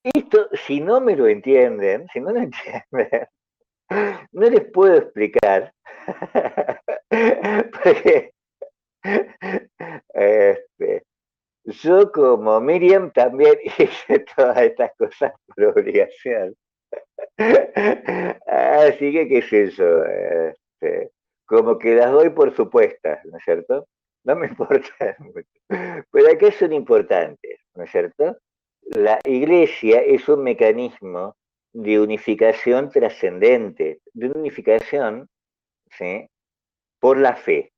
Speaker 1: Esto, si no me lo entienden, si no lo entienden, no les puedo explicar. Porque este, yo como Miriam también hice todas estas cosas por obligación. Así que, qué sé yo, como que las doy por supuestas, ¿no es cierto? No me importa mucho. Pero acá son importantes, ¿no es cierto? La iglesia es un mecanismo de unificación trascendente, de unificación, ¿sí? Por la fe.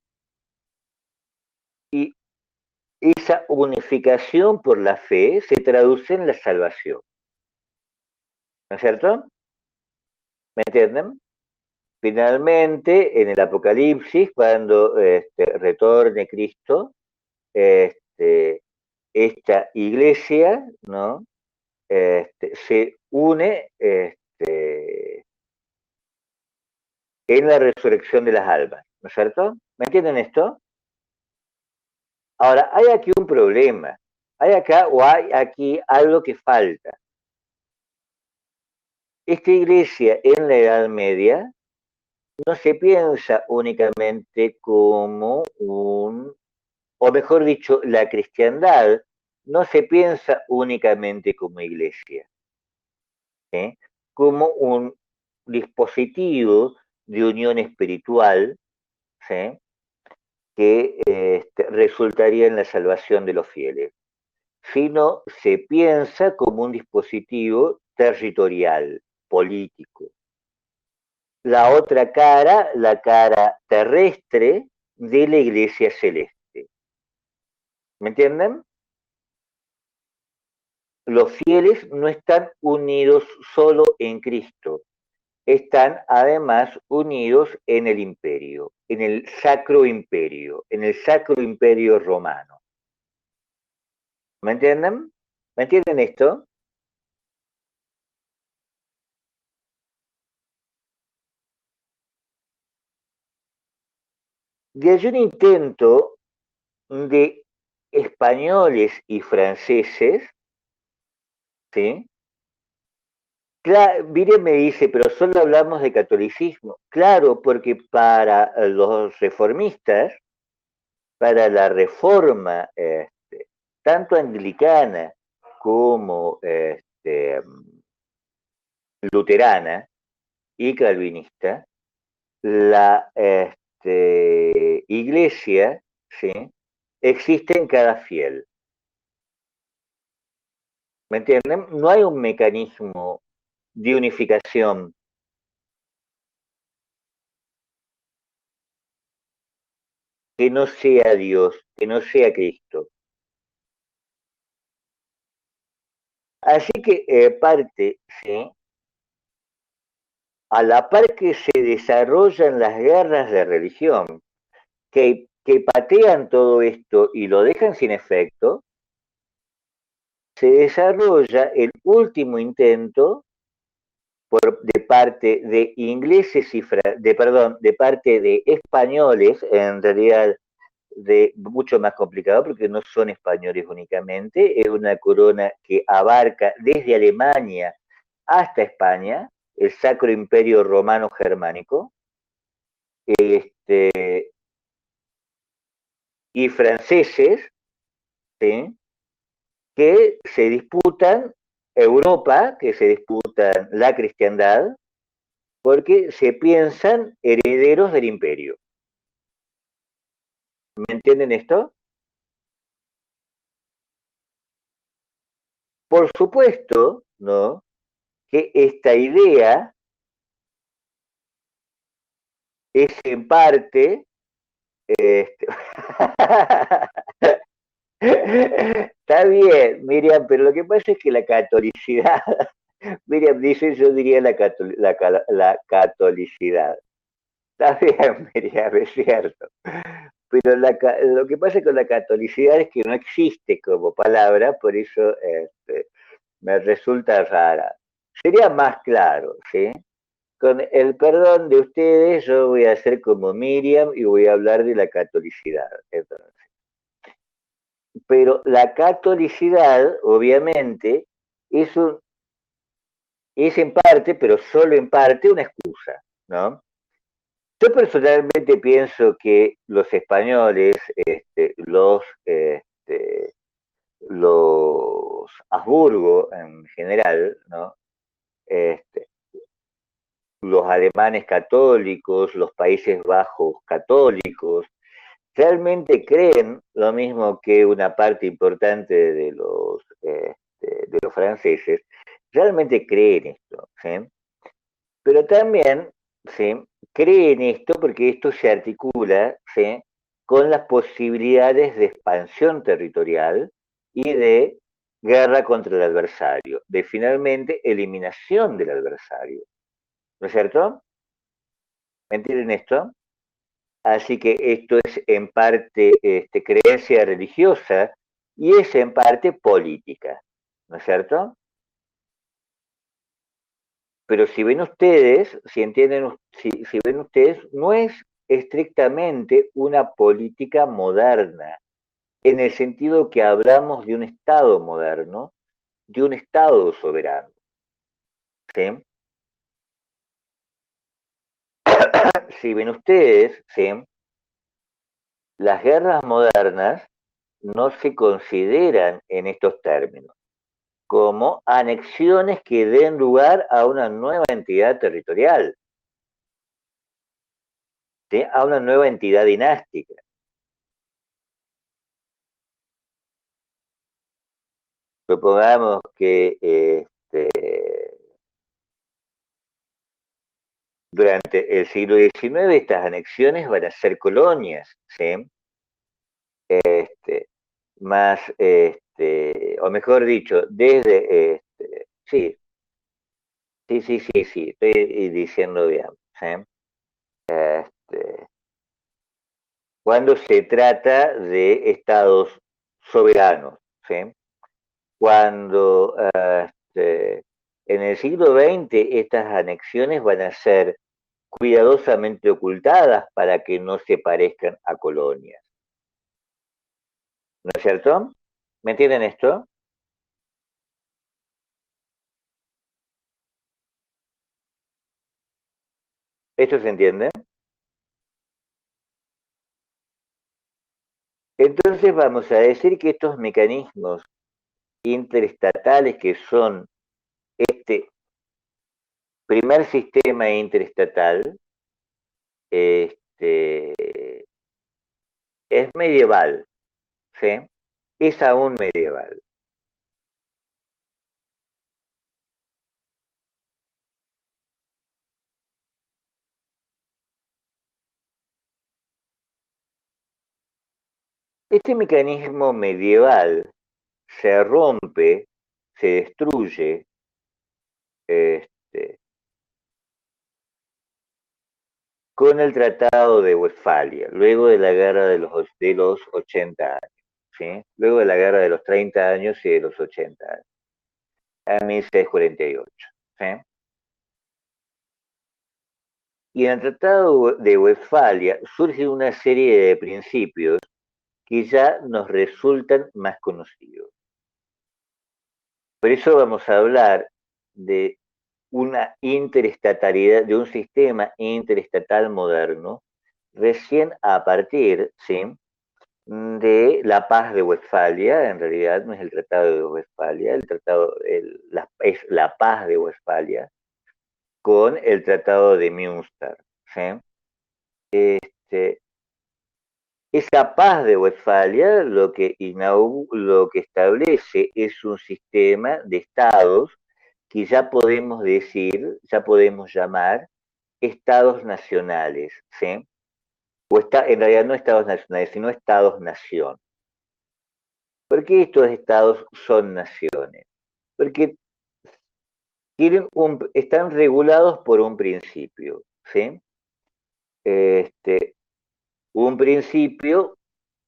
Speaker 1: Y esa unificación por la fe se traduce en la salvación, ¿no es cierto? ¿Me entienden? Finalmente, en el Apocalipsis, cuando retorne Cristo, este, esta iglesia, ¿no? Se une en la resurrección de las almas, ¿no es cierto? ¿Me entienden esto? Ahora, hay aquí un problema. Hay acá o hay aquí algo que falta. Esta iglesia en la Edad Media no se piensa únicamente como o mejor dicho, la cristiandad no se piensa únicamente como iglesia, ¿eh? Como un dispositivo de unión espiritual, ¿sí? Que resultaría en la salvación de los fieles, sino se piensa como un dispositivo territorial, político. La otra cara, la cara terrestre de la iglesia celeste. ¿Me entienden? Los fieles no están unidos solo en Cristo, están además unidos en el sacro imperio romano. ¿Me entienden? ¿Me entienden esto? De allí un intento de españoles y franceses, ¿sí? Claro, Miriam me dice, pero solo hablamos de catolicismo. Claro, porque para los reformistas, para la reforma tanto anglicana como luterana y calvinista, la iglesia, ¿sí? Existe en cada fiel. ¿Me entienden? No hay un mecanismo de unificación que no sea Dios, que no sea Cristo. Así que parte, ¿sí? A la par que se desarrollan las guerras de religión, que patean todo esto y lo dejan sin efecto, se desarrolla el último intento de parte de ingleses y de parte de españoles, en realidad de mucho más complicado porque no son españoles únicamente, es una corona que abarca desde Alemania hasta España, el Sacro Imperio Romano Germánico, y franceses, ¿sí? Que se disputan Europa, que se disputan la cristiandad, porque se piensan herederos del imperio. ¿Me entienden esto? Por supuesto, ¿no? Que esta idea es en parte está bien, Miriam, pero lo que pasa es que la catolicidad, Miriam dice, yo diría la catolicidad. Está bien, Miriam, es cierto. Pero lo que pasa con la catolicidad es que no existe como palabra, por eso me resulta rara. Sería más claro, ¿sí? Con el perdón de ustedes, yo voy a hacer como Miriam y voy a hablar de la catolicidad. Entonces. Pero la catolicidad, obviamente, es, es en parte, pero solo en parte, una excusa, ¿no? Yo personalmente pienso que los españoles, los Habsburgo en general, ¿no? Este, los alemanes católicos, los Países Bajos católicos, realmente creen lo mismo que una parte importante de los franceses, realmente creen esto, ¿sí? Pero también, ¿sí? Creen esto porque esto se articula, ¿sí? Con las posibilidades de expansión territorial y de guerra contra el adversario, de finalmente eliminación del adversario, ¿no es cierto? ¿Me entienden esto? Así que esto es en parte creencia religiosa y es en parte política, ¿no es cierto? Pero si ven ustedes, si entienden, si ven ustedes, no es estrictamente una política moderna, en el sentido que hablamos de un Estado moderno, de un Estado soberano. ¿Sí? Si ven ustedes, ¿sí? Las guerras modernas no se consideran en estos términos como anexiones que den lugar a una nueva entidad territorial, ¿sí? A una nueva entidad dinástica. Supongamos que durante el siglo XIX estas anexiones van a ser colonias, ¿sí? Más, o mejor dicho, sí, sí, estoy diciendo bien, ¿sí? Este, cuando se trata de estados soberanos, ¿sí? Cuando en el siglo XX estas anexiones van a ser cuidadosamente ocultadas para que no se parezcan a colonias, ¿no es cierto? ¿Me entienden esto? ¿Esto se entiende? Entonces vamos a decir que estos mecanismos interestatales que son este primer sistema interestatal, este, es medieval, ¿sí? Es aún medieval. Este mecanismo medieval se rompe, se destruye, este, con el Tratado de Westfalia, luego de la guerra de los 80 años, ¿sí? Luego de la guerra de los 30 años y de los 80 años, a 1648, ¿sí? Y en el Tratado de Westfalia surge una serie de principios que ya nos resultan más conocidos. Por eso vamos a hablar de una interestatalidad, de un sistema interestatal moderno, recién a partir, ¿sí?, de la paz de Westfalia. En realidad no es el Tratado de Westfalia, es la paz de Westfalia con el Tratado de Münster, ¿sí? Este, Esa paz de Westfalia lo que establece es un sistema de estados que ya podemos decir, ya podemos llamar estados nacionales, ¿sí? En realidad no estados nacionales, sino estados-nación. ¿Por qué estos estados son naciones? Porque están regulados por un principio, ¿sí? Un principio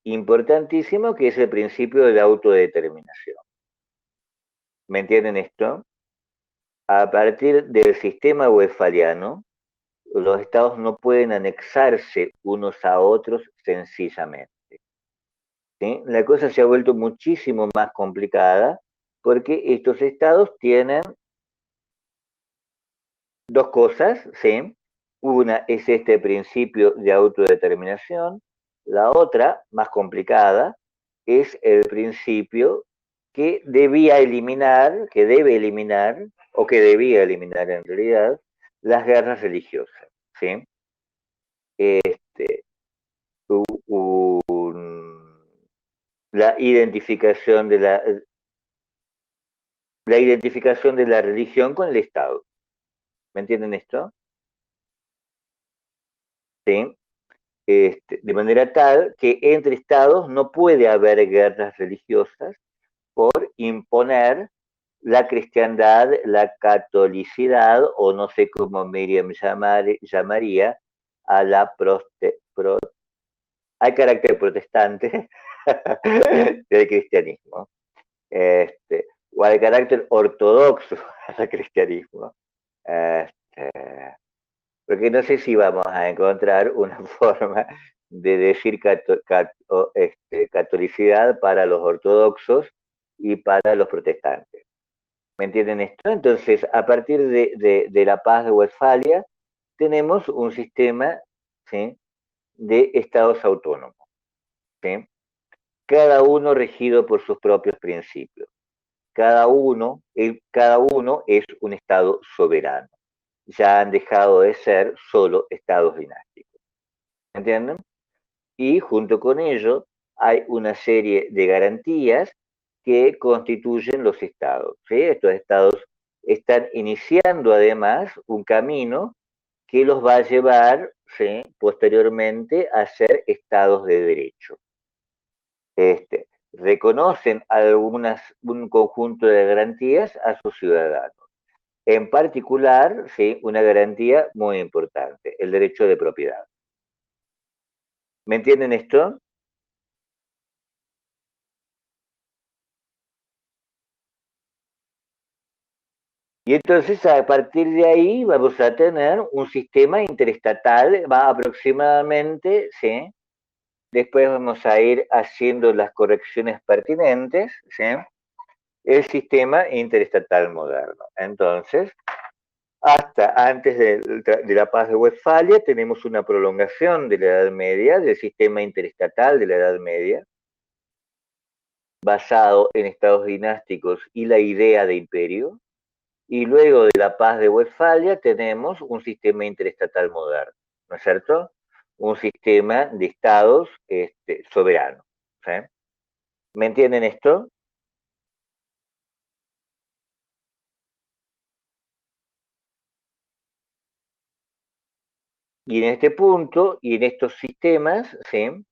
Speaker 1: importantísimo que es el principio de la autodeterminación. ¿Me entienden esto? A partir del sistema westfaliano, los estados no pueden anexarse unos a otros sencillamente, ¿sí? La cosa se ha vuelto muchísimo más complicada porque estos estados tienen dos cosas, ¿sí? Una es este principio de autodeterminación, la otra, más complicada, es el principio que debe eliminar, o que debía eliminar en realidad, las guerras religiosas, ¿sí? Este, la identificación la identificación de la religión con el Estado. ¿Me entienden esto? ¿Sí? De manera tal que entre estados no puede haber guerras religiosas por imponer la cristiandad, la catolicidad, o no sé cómo Miriam llamaría, a al carácter protestante del cristianismo, o al carácter ortodoxo del cristianismo. Este, Porque no sé si vamos a encontrar una forma de decir catolicidad para los ortodoxos y para los protestantes. ¿Me entienden esto? Entonces, a partir de la paz de Westfalia, tenemos un sistema, ¿sí?, de estados autónomos, ¿sí?, cada uno regido por sus propios principios. Cada uno es un estado soberano. Ya han dejado de ser solo estados dinásticos. ¿Entienden? Y junto con ello hay una serie de garantías que constituyen los estados, ¿sí? Estos estados están iniciando además un camino que los va a llevar, ¿sí?, posteriormente a ser estados de derecho. Reconocen un conjunto de garantías a sus ciudadanos. En particular, ¿sí?, una garantía muy importante, el derecho de propiedad. ¿Me entienden esto? Y entonces a partir de ahí vamos a tener un sistema interestatal, va aproximadamente, ¿sí? Después vamos a ir haciendo las correcciones pertinentes, ¿sí? El sistema interestatal moderno. Entonces, hasta antes de la paz de Westfalia tenemos una prolongación de la Edad Media, del sistema interestatal de la Edad Media, basado en estados dinásticos y la idea de imperio. Y luego de la paz de Westfalia tenemos un sistema interestatal moderno, ¿no es cierto? Un sistema de estados soberanos, ¿sí? ¿Me entienden esto? Y en este punto, y en estos sistemas, ¿sí?,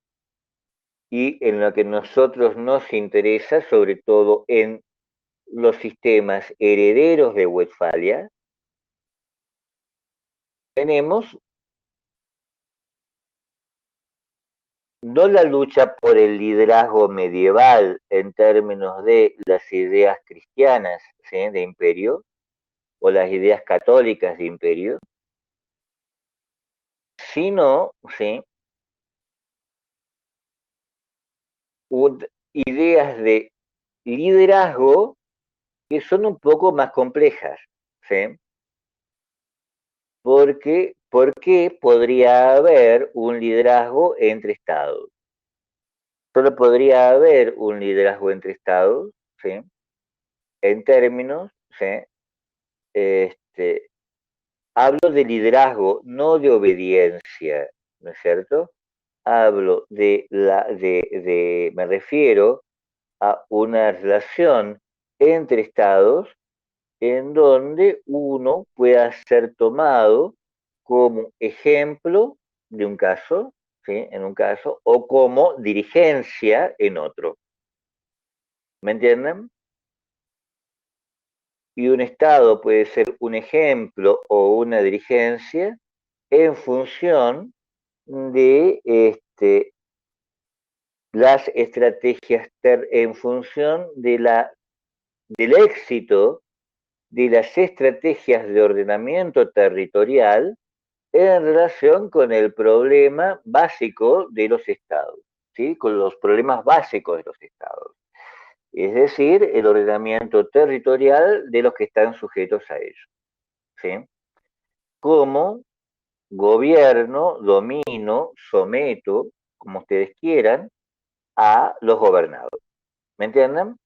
Speaker 1: y en lo que a nosotros nos interesa, sobre todo en los sistemas herederos de Westfalia, tenemos no la lucha por el liderazgo medieval en términos de las ideas cristianas, ¿sí?, de imperio, o las ideas católicas de imperio, sino, ¿sí?, ideas de liderazgo que son un poco más complejas, ¿sí? ¿Por qué podría haber un liderazgo entre estados? Solo podría haber un liderazgo entre estados, ¿sí? En términos, ¿sí? Este, hablo de liderazgo, no de obediencia, ¿no es cierto? Hablo me refiero a una relación entre estados en donde uno pueda ser tomado como ejemplo de un caso, ¿sí? En un caso, o como dirigencia en otro. ¿Me entienden? Y un Estado puede ser un ejemplo o una dirigencia en función de las estrategias, en función del éxito de las estrategias de ordenamiento territorial en relación con el problema básico de los estados, ¿sí? Con los problemas básicos de los estados, es decir, el ordenamiento territorial de los que están sujetos a ello, ¿sí? Como gobierno, domino, someto, como ustedes quieran, a los gobernados. ¿Me entienden?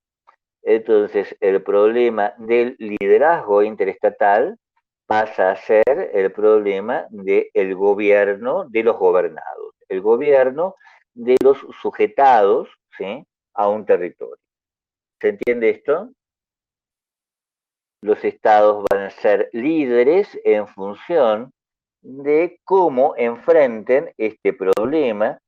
Speaker 1: Entonces, el problema del liderazgo interestatal pasa a ser el problema del gobierno de los gobernados, el gobierno de los sujetados, ¿sí? A un territorio. ¿Se entiende esto? Los estados van a ser líderes en función de cómo enfrenten este problema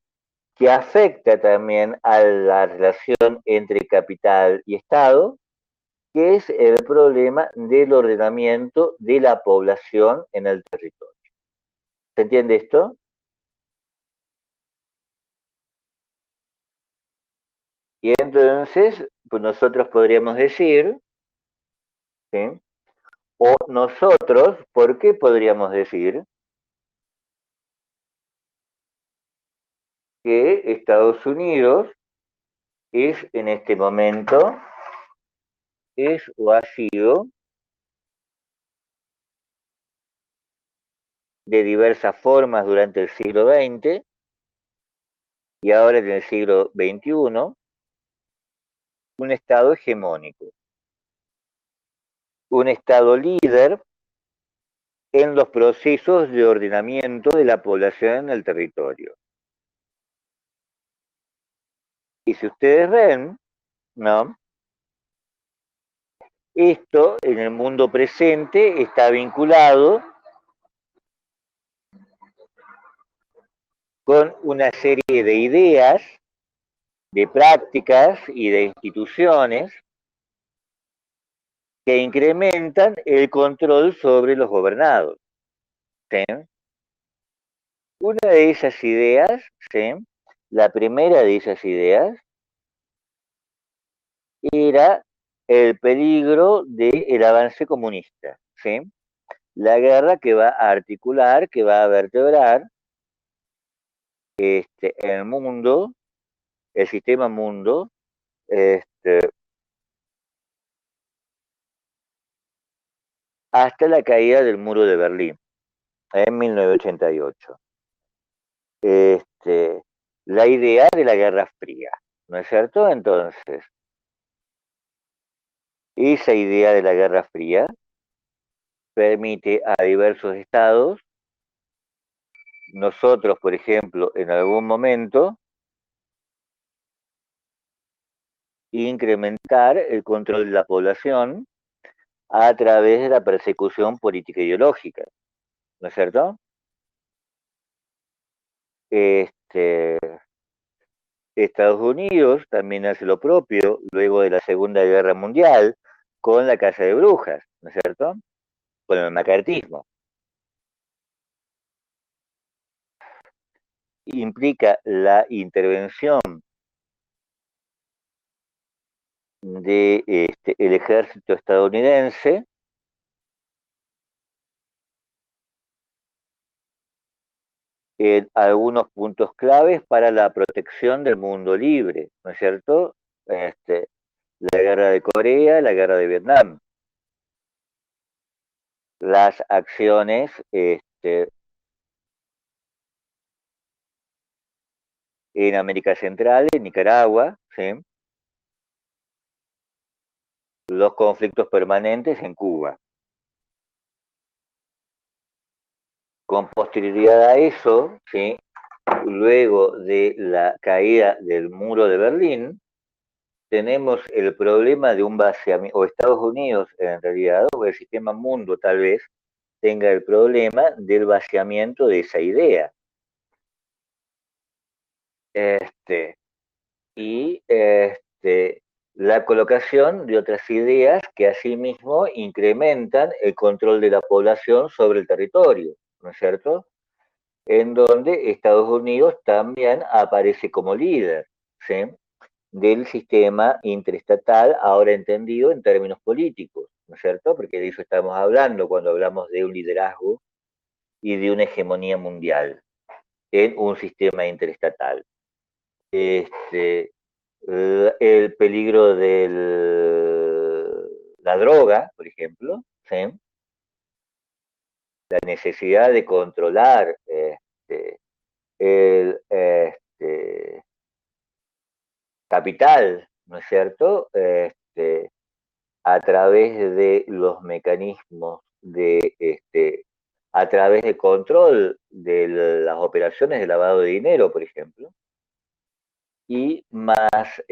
Speaker 1: que afecta también a la relación entre capital y Estado, que es el problema del ordenamiento de la población en el territorio. ¿Se entiende esto? Y entonces, pues nosotros podríamos decir, ¿sí? O nosotros, ¿por qué podríamos decir que Estados Unidos es en este momento, es o ha sido de diversas formas durante el siglo XX y ahora en el siglo XXI, un Estado hegemónico, un Estado líder en los procesos de ordenamiento de la población en el territorio? Y si ustedes ven, ¿no? Esto en el mundo presente está vinculado con una serie de ideas, de prácticas y de instituciones que incrementan el control sobre los gobernados, ¿sí? Una de esas ideas, ¿sí? La primera de esas ideas era el peligro del avance comunista, ¿sí? La guerra que va a articular, que va a vertebrar el mundo, el sistema mundo, este, hasta la caída del muro de Berlín en 1988. La idea de la Guerra Fría, ¿no es cierto? Entonces, esa idea de la Guerra Fría permite a diversos estados, nosotros, por ejemplo, en algún momento, incrementar el control de la población a través de la persecución política ideológica, ¿no es cierto? Este, Estados Unidos también hace lo propio luego de la Segunda Guerra Mundial con la Casa de Brujas, ¿no es cierto? Con el macartismo. Implica la intervención de el ejército estadounidense en algunos puntos claves para la protección del mundo libre, ¿no es cierto? La guerra de Corea, la guerra de Vietnam, las acciones en América Central, en Nicaragua, ¿sí? Los conflictos permanentes en Cuba. Con posterioridad a eso, ¿sí? Luego de la caída del muro de Berlín, tenemos el problema de un vaciamiento, o Estados Unidos en realidad, o el sistema mundo tal vez, tenga el problema del vaciamiento de esa idea. Y la colocación de otras ideas que asimismo incrementan el control de la población sobre el territorio, ¿no es cierto? En donde Estados Unidos también aparece como líder, ¿sí? Del sistema interestatal, ahora entendido en términos políticos, ¿no es cierto? Porque de eso estamos hablando cuando hablamos de un liderazgo y de una hegemonía mundial en un sistema interestatal. El peligro de la droga, por ejemplo, ¿sí? La necesidad de controlar el capital, ¿no es cierto? A través de los mecanismos a través del control de las operaciones de lavado de dinero, por ejemplo, y más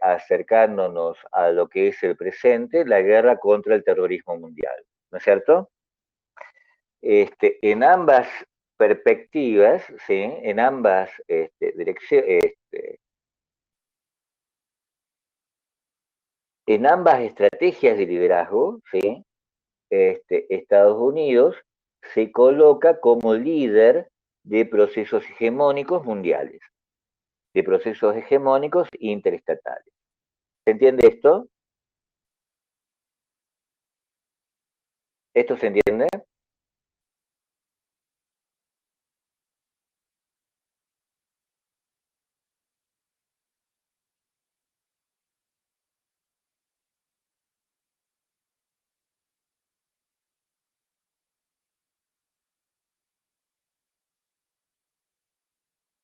Speaker 1: acercándonos a lo que es el presente, la guerra contra el terrorismo mundial, ¿no es cierto? En ambas perspectivas, ¿sí? En ambas direcciones, en ambas estrategias de liderazgo, ¿sí? Estados Unidos se coloca como líder de procesos hegemónicos mundiales, de procesos hegemónicos interestatales. ¿Se entiende esto? ¿Esto se entiende?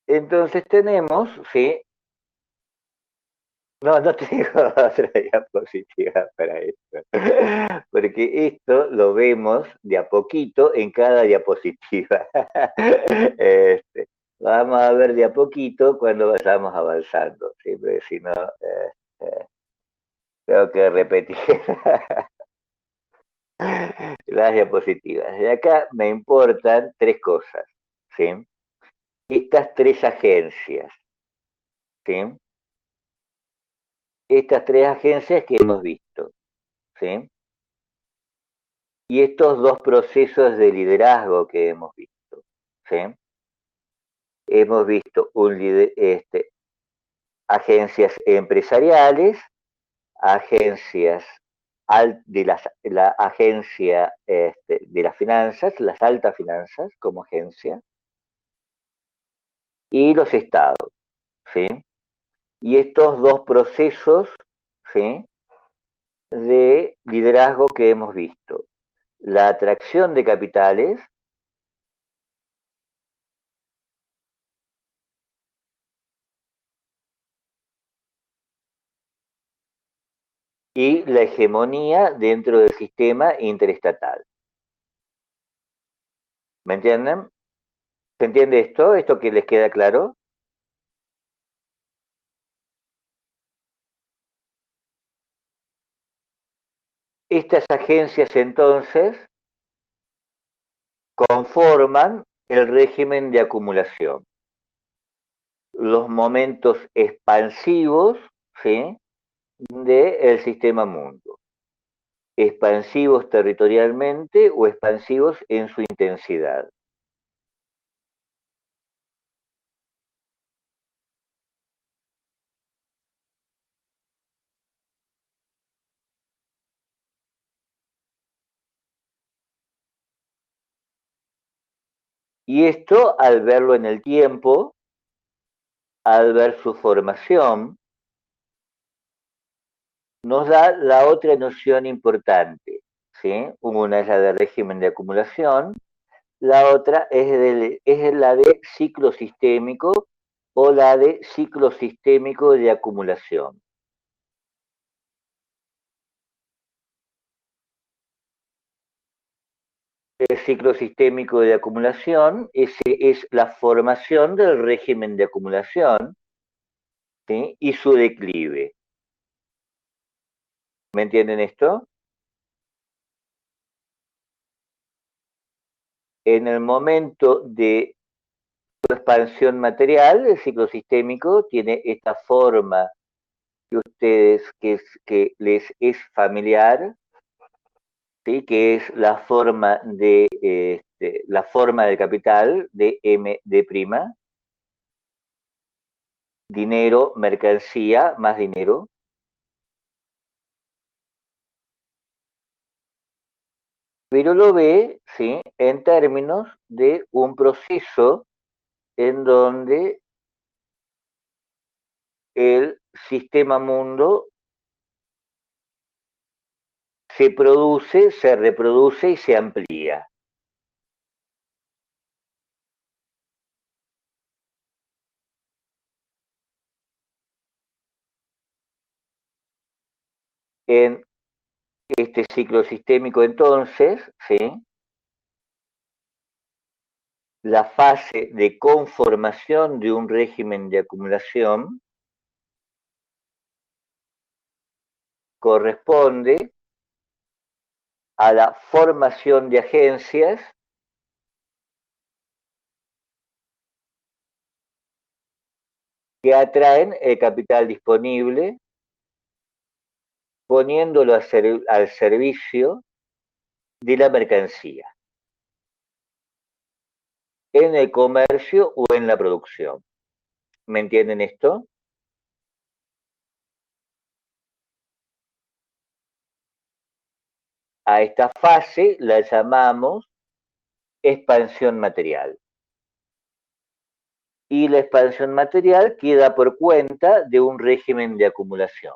Speaker 1: Entonces tenemos, ¿sí? No, no tengo otra diapositiva para esto, porque esto lo vemos de a poquito en cada diapositiva. Vamos a ver de a poquito cuando vayamos avanzando, ¿sí? Porque si no, tengo que repetir las diapositivas. De acá me importan tres cosas, ¿sí? Estas tres agencias, ¿sí? Estas tres agencias que hemos visto, ¿sí? Y estos dos procesos de liderazgo que hemos visto, ¿sí? Hemos visto agencias empresariales, agencias la agencia de las finanzas, las altas finanzas como agencia, y los estados, ¿sí? Y estos dos procesos, ¿sí? De liderazgo que hemos visto. La atracción de capitales y la hegemonía dentro del sistema interestatal. ¿Me entienden? ¿Se entiende esto? ¿Esto que les queda claro? Estas agencias entonces conforman el régimen de acumulación, los momentos expansivos, ¿sí? Del sistema mundo, expansivos territorialmente o expansivos en su intensidad. Y esto, al verlo en el tiempo, al ver su formación, nos da la otra noción importante, ¿sí? Una es la de régimen de acumulación La otra es la de ciclo sistémico o la de ciclo sistémico de acumulación. El ciclo sistémico de acumulación es la formación del régimen de acumulación, ¿sí? Y su declive. ¿Me entienden esto? En el momento de su expansión material, el ciclo sistémico tiene esta forma que ustedes, que les es familiar, ¿sí? Que es la forma del capital de M de prima, dinero, mercancía, más dinero, pero lo ve, ¿sí? En términos de un proceso en donde el sistema mundo se produce, se reproduce y se amplía. En este ciclo sistémico, entonces, ¿sí? La fase de conformación de un régimen de acumulación corresponde a la formación de agencias que atraen el capital disponible, poniéndolo al servicio de la mercancía, en el comercio o en la producción. ¿Me entienden esto? A esta fase la llamamos expansión material. Y la expansión material queda por cuenta de un régimen de acumulación.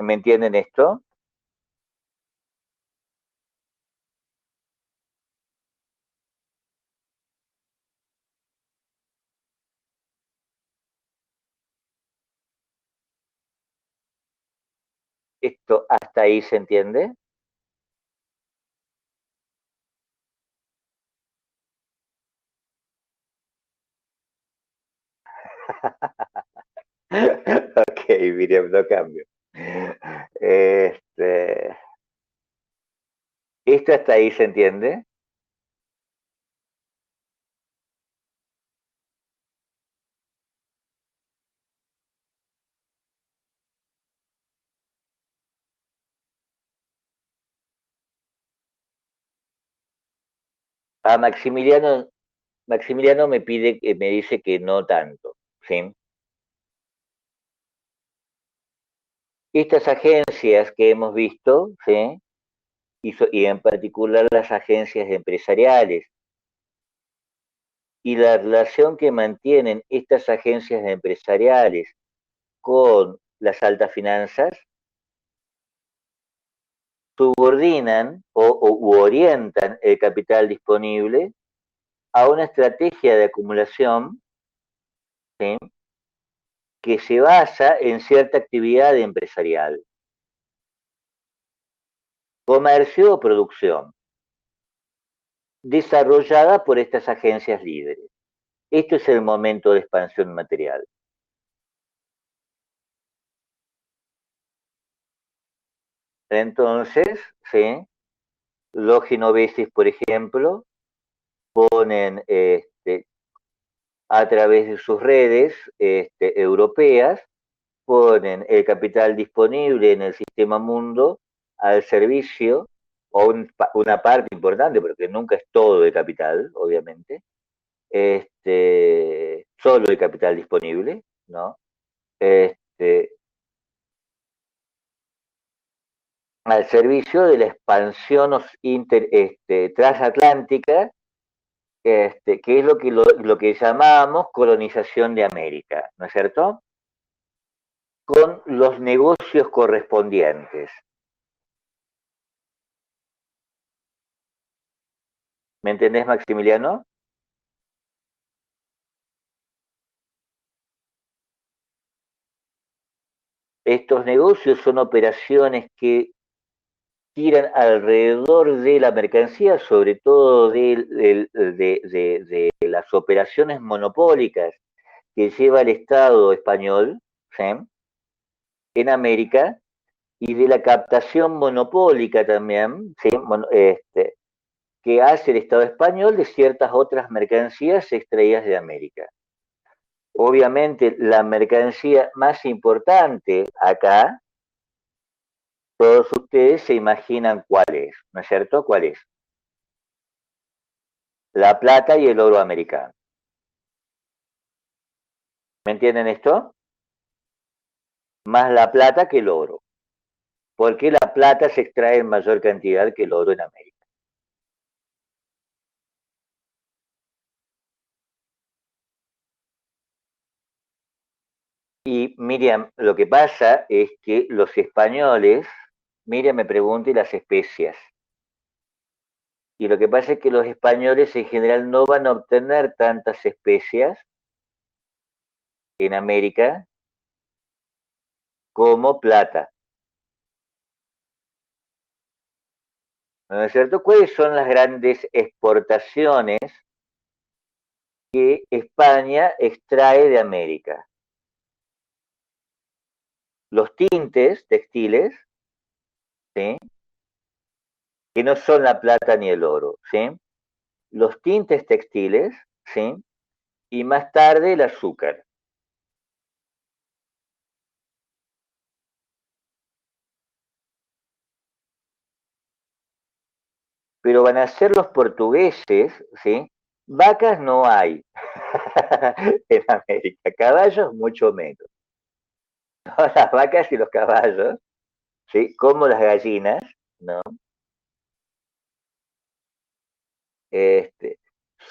Speaker 1: ¿Me entienden esto? Esto hasta ahí se entiende. Ok, Miriam, no cambio. Este, esto hasta ahí se entiende. A Maximiliano me dice que no tanto, ¿sí? Estas agencias que hemos visto, ¿sí? Y en particular las agencias empresariales y la relación que mantienen estas agencias empresariales con las altas finanzas, subordinan u orientan el capital disponible a una estrategia de acumulación, ¿sí? Que se basa en cierta actividad empresarial, comercio o producción, desarrollada por estas agencias líderes. Esto es el momento de expansión material. Entonces, ¿sí? Los genoveses, por ejemplo, ponen a través de sus redes europeas, ponen el capital disponible en el sistema mundo al servicio, o una parte importante, porque nunca es todo el capital, obviamente, solo el capital disponible, ¿no? Este, al servicio de la expansión transatlántica, que es lo que llamamos colonización de América, ¿no es cierto? con los negocios correspondientes. ¿Me entendés, Maximiliano? Estos negocios son operaciones que giran alrededor de la mercancía, sobre todo de las operaciones monopólicas que lleva el Estado español, ¿sí?, en América, y de la captación monopólica también, ¿sí?, que hace el Estado español de ciertas otras mercancías extraídas de América. Obviamente, la mercancía más importante acá, todos ustedes se imaginan cuál es, ¿no es cierto? ¿Cuál es? La plata y el oro americano. ¿Me entienden esto? Más la plata que el oro. Porque la plata se extrae en mayor cantidad que el oro en América. Y Miriam, lo que pasa es que los españoles, Miriam me pregunta, y las especias. Y lo que pasa es que los españoles en general no van a obtener tantas especias en América como plata. ¿No es cierto? ¿Cuáles son las grandes exportaciones que España extrae de América? Los tintes textiles, ¿sí?, que no son la plata ni el oro, ¿sí? Los tintes textiles, ¿sí? Y más tarde el azúcar. Pero van a ser los portugueses, ¿sí? Vacas no hay en América, caballos mucho menos. Todas las vacas y los caballos, ¿sí?, como las gallinas, ¿no? Este,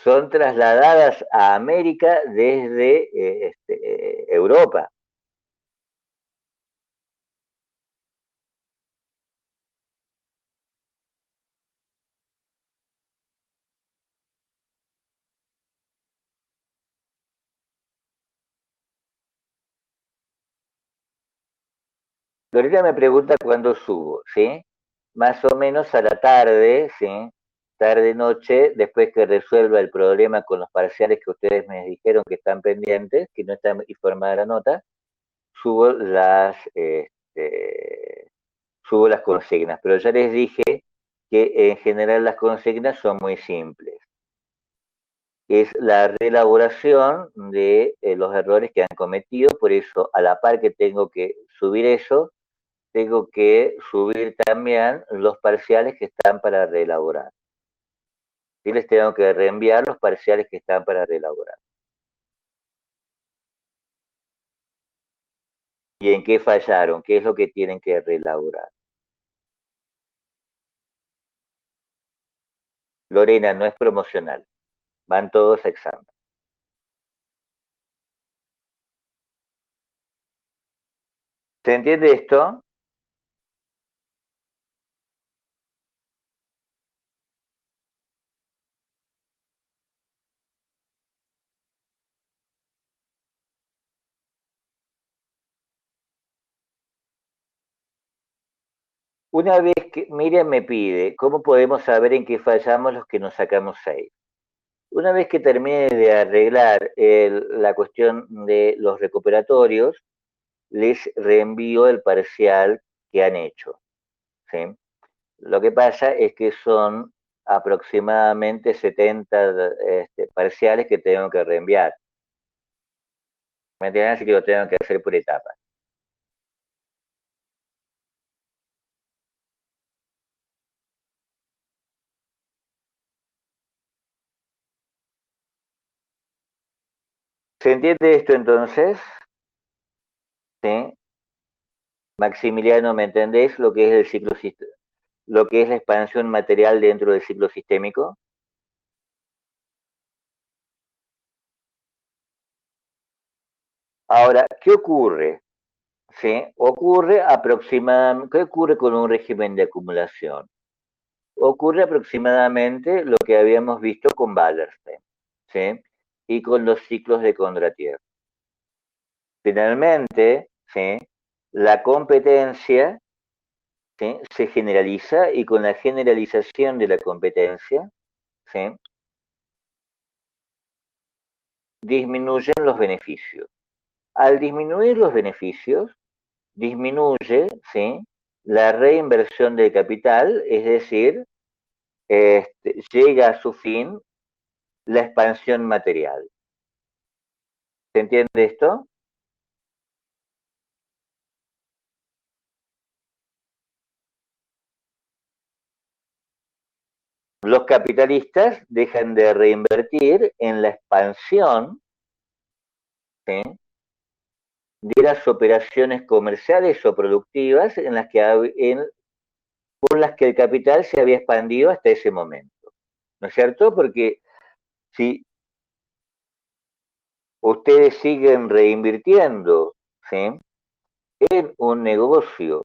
Speaker 1: son trasladadas a América desde Europa. Lorena me pregunta cuándo subo, ¿sí? Más o menos a la tarde, ¿sí? Tarde-noche, después que resuelva el problema con los parciales que ustedes me dijeron que están pendientes, que no está informada la nota, subo subo las consignas. Pero ya les dije que en general las consignas son muy simples. Es la reelaboración de los errores que han cometido, por eso a la par que tengo que subir eso, tengo que subir también los parciales que están para reelaborar. ¿Sí? Les tengo que reenviar los parciales que están para reelaborar. ¿Y en qué fallaron? ¿Qué es lo que tienen que reelaborar? Lorena, no es promocional. Van todos a examen. ¿Se entiende esto? Una vez que Miriam me pide, ¿cómo podemos saber en qué fallamos los que nos sacamos 6? Una vez que termine de arreglar la cuestión de los recuperatorios, les reenvío el parcial que han hecho, ¿sí? Lo que pasa es que son aproximadamente 70 parciales que tengo que reenviar. ¿Me entienden? Así que lo tengo que hacer por etapas. ¿Se entiende esto entonces? ¿Sí? Maximiliano, ¿me entendés lo que es el ciclo, lo que es la expansión material dentro del ciclo sistémico? Ahora, ¿qué ocurre? ¿sí? Ocurre aproximadamente, ¿qué ocurre con un régimen de acumulación? Ocurre aproximadamente lo que habíamos visto con Wallerstein, ¿sí? Y con los ciclos de Kondratiev. Finalmente, ¿sí? La competencia, ¿sí? Se generaliza y con la generalización de la competencia, ¿sí? Disminuyen los beneficios. Al disminuir los beneficios, disminuye, ¿sí? La reinversión del capital, es decir, llega a su fin la expansión material. ¿Se entiende esto? Los capitalistas dejan de reinvertir en la expansión, ¿sí? De las operaciones comerciales o productivas por las que el capital se había expandido hasta ese momento. ¿No es cierto? Porque si ustedes siguen reinvirtiendo, ¿sí? En un negocio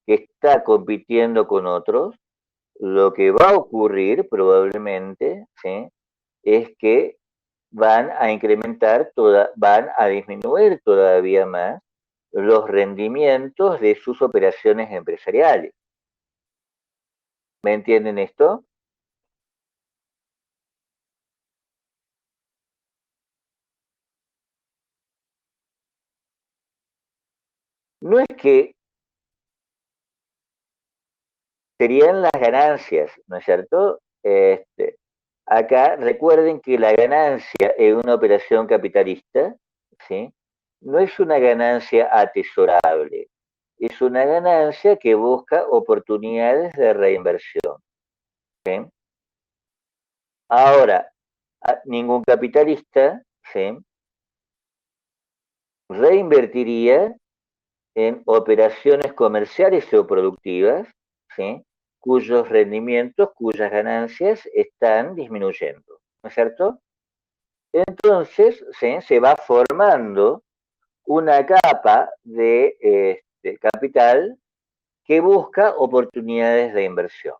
Speaker 1: que está compitiendo con otros, lo que va a ocurrir probablemente, ¿sí? Es que van a disminuir todavía más los rendimientos de sus operaciones empresariales. ¿Me entienden esto? No es que serían las ganancias, ¿no es cierto? Acá recuerden que la ganancia en una operación capitalista, ¿sí? No es una ganancia atesorable, es una ganancia que busca oportunidades de reinversión, ¿sí? Ahora, ningún capitalista, ¿sí? Reinvertiría en operaciones comerciales o productivas, ¿sí? Cuyos rendimientos, cuyas ganancias están disminuyendo, ¿no es cierto? Entonces, ¿sí? Se va formando una capa de capital que busca oportunidades de inversión.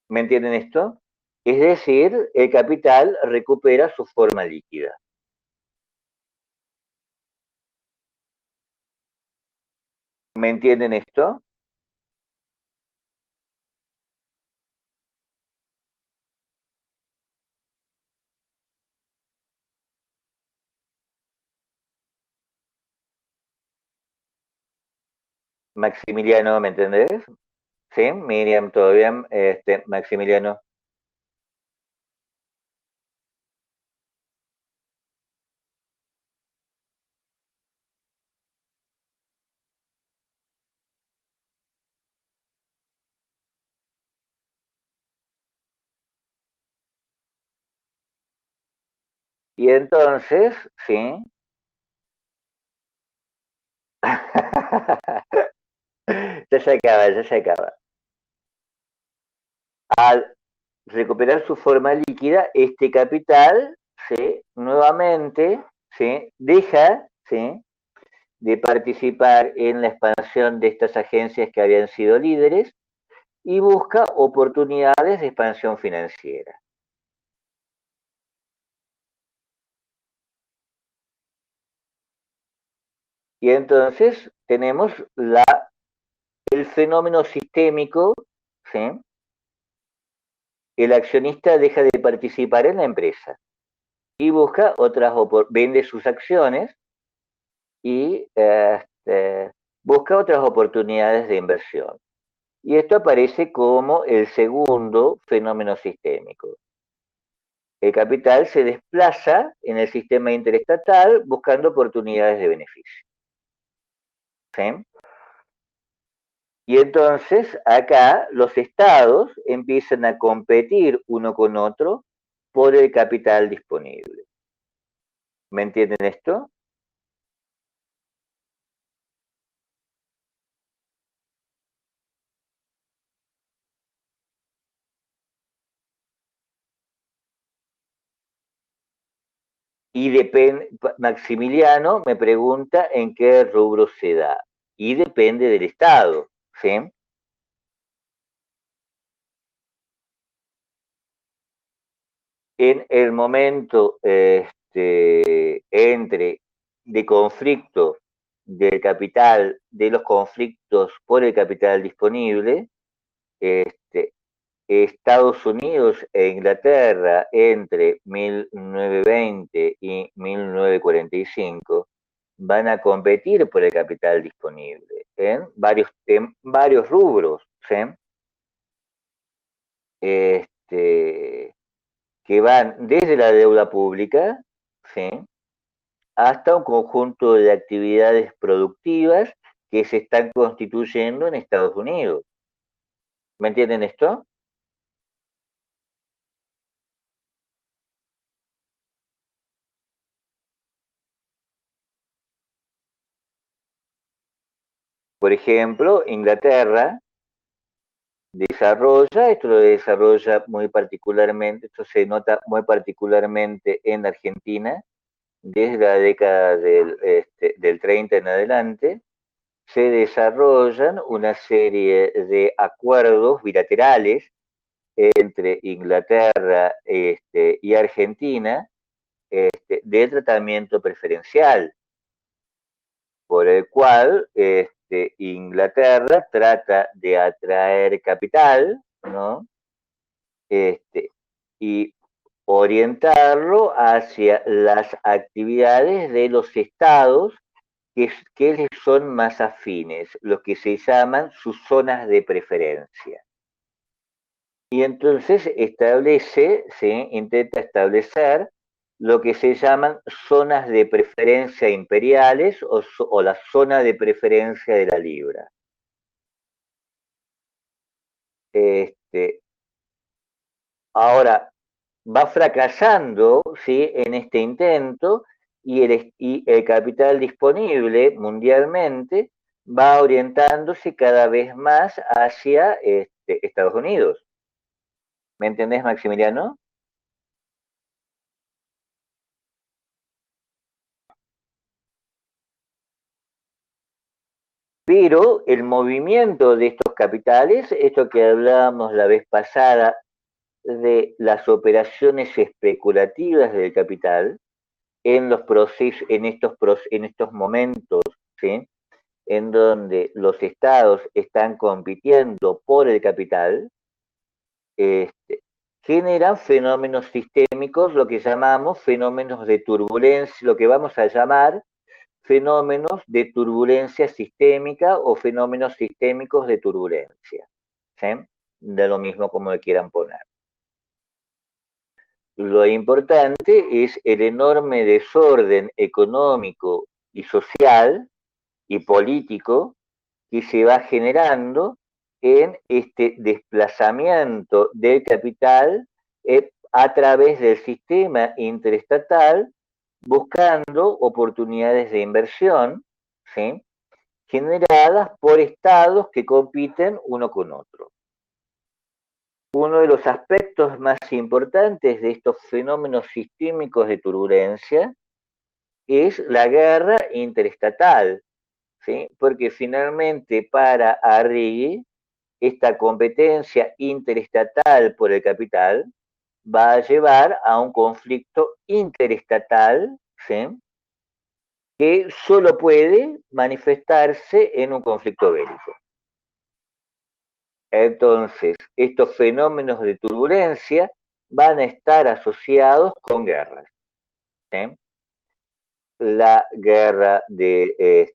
Speaker 1: ¿Me entienden esto? Es decir, el capital recupera su forma líquida. ¿Me entienden esto? Maximiliano, ¿me entendés? Sí, Miriam, ¿todo bien? Maximiliano. Y entonces, sí, ya se acaba, ya se acaba. Al recuperar su forma líquida, este capital, ¿sí? Nuevamente, ¿sí? Deja, ¿sí? De participar en la expansión de estas agencias que habían sido líderes y busca oportunidades de expansión financiera. Y entonces tenemos el fenómeno sistémico, ¿sí? El accionista deja de participar en la empresa y vende sus acciones y busca otras oportunidades de inversión. Y esto aparece como el segundo fenómeno sistémico. El capital se desplaza en el sistema interestatal buscando oportunidades de beneficio. ¿Sí? Y entonces acá los estados empiezan a competir uno con otro por el capital disponible. ¿Me entienden esto? Y depende, Maximiliano me pregunta en qué rubro se da. Y depende del Estado, ¿sí? En el momento entre de conflicto del capital, de los conflictos por el capital disponible, este, Estados Unidos e Inglaterra entre 1920 y 1945 van a competir por el capital disponible en varios rubros, ¿sí? Este, que van desde la deuda pública, ¿sí? Hasta un conjunto de actividades productivas que se están constituyendo en Estados Unidos. ¿Me entienden esto? Por ejemplo, Inglaterra desarrolla, esto lo desarrolla muy particularmente, esto se nota muy particularmente en Argentina, desde la década del 30 en adelante, se desarrollan una serie de acuerdos bilaterales entre Inglaterra y Argentina de tratamiento preferencial, por el cual Inglaterra trata de atraer capital, ¿no? Este, y orientarlo hacia las actividades de los estados que les son más afines, los que se llaman sus zonas de preferencia. Y entonces se intenta establecer lo que se llaman zonas de preferencia imperiales o la zona de preferencia de la libra. Este, Ahora, va fracasando, ¿sí? En este intento y el capital disponible mundialmente va orientándose cada vez más hacia Estados Unidos. ¿Me entendés, Maximiliano? Pero el movimiento de estos capitales, esto que hablábamos la vez pasada de las operaciones especulativas del capital en los procesos, en estos momentos, ¿sí? En donde los estados están compitiendo por el capital, este, generan fenómenos sistémicos, lo que llamamos fenómenos de turbulencia, lo que vamos a llamar fenómenos de turbulencia sistémica o fenómenos sistémicos de turbulencia. ¿Sí? De lo mismo como le quieran poner. Lo importante es el enorme desorden económico y social y político que se va generando en este desplazamiento del capital a través del sistema interestatal, buscando oportunidades de inversión, ¿sí? Generadas por estados que compiten uno con otro. Uno de los aspectos más importantes de estos fenómenos sistémicos de turbulencia es la guerra interestatal, ¿sí? Porque finalmente para Arrighi esta competencia interestatal por el capital va a llevar a un conflicto interestatal, ¿sí? Que solo puede manifestarse en un conflicto bélico. Entonces, estos fenómenos de turbulencia van a estar asociados con guerras. ¿Sí? La guerra de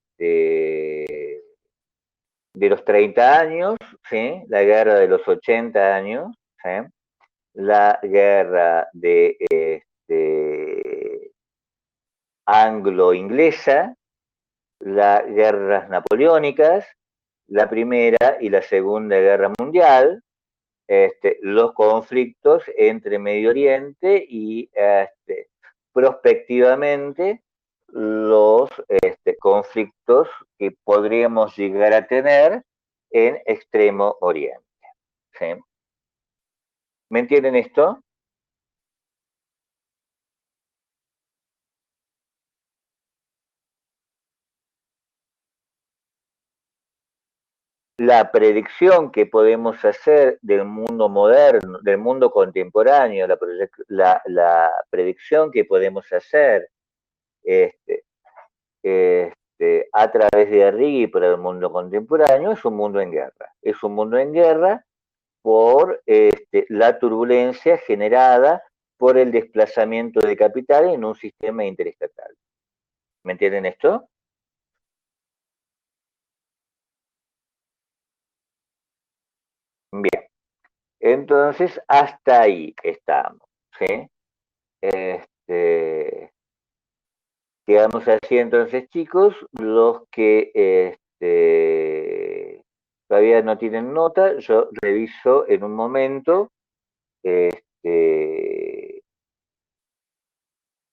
Speaker 1: los 30 años, ¿sí? La guerra de los 80 años, ¿sí? La guerra anglo-inglesa, las guerras napoleónicas, la Primera y la Segunda Guerra Mundial, los conflictos entre Medio Oriente y prospectivamente los conflictos que podríamos llegar a tener en Extremo Oriente. ¿Sí? ¿Me entienden esto? la predicción que podemos hacer del mundo moderno, del mundo contemporáneo, la predicción que podemos hacer este, a través de Arrighi para el mundo contemporáneo es un mundo en guerra. Es un mundo en guerra por la turbulencia generada por el desplazamiento de capital en un sistema interestatal. ¿Me entienden esto? Bien, entonces hasta ahí estamos. ¿Sí? Este, quedamos así entonces, chicos, los que todavía no tienen nota, yo reviso en un momento este,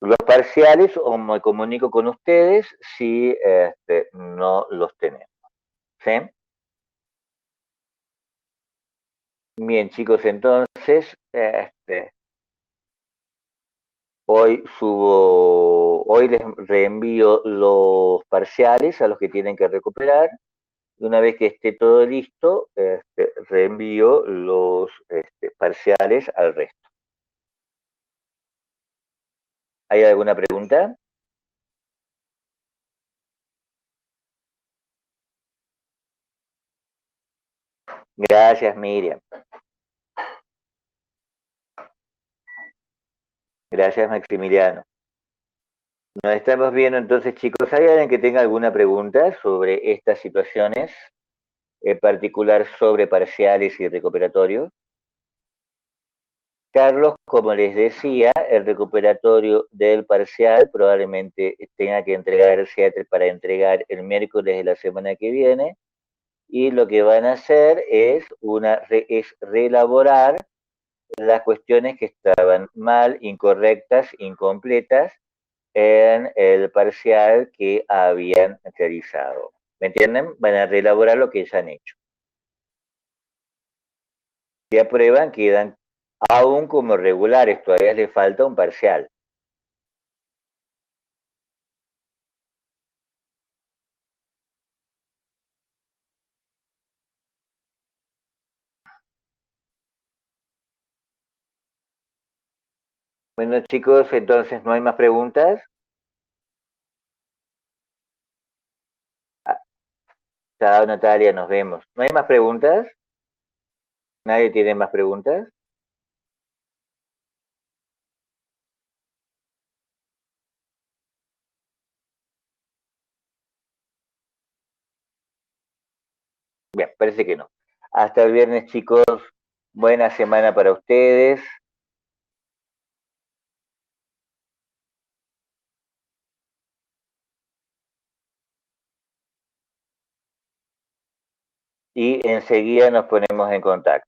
Speaker 1: los parciales o me comunico con ustedes si no los tenemos. ¿Sí? Bien, chicos, entonces, hoy les reenvío los parciales a los que tienen que recuperar. Y una vez que esté todo listo, reenvío los parciales al resto. ¿Hay alguna pregunta? Gracias, Miriam. Gracias, Maximiliano. Nos estamos viendo entonces, chicos. ¿Hay alguien que tenga alguna pregunta sobre estas situaciones, en particular sobre parciales y recuperatorios? Carlos, como les decía, el recuperatorio del parcial probablemente tenga que entregarse para entregar el miércoles de la semana que viene y lo que van a hacer es reelaborar las cuestiones que estaban mal, incorrectas, incompletas en el parcial que habían realizado. ¿Me entienden? Van a reelaborar lo que ya han hecho. Si aprueban, quedan aún como regulares, todavía les falta un parcial. Bueno, chicos, entonces no hay más preguntas. Ah, chao, Natalia, nos vemos. ¿No hay más preguntas? ¿Nadie tiene más preguntas? Bien, parece que no. Hasta el viernes, chicos. Buena semana para ustedes. Y enseguida nos ponemos en contacto.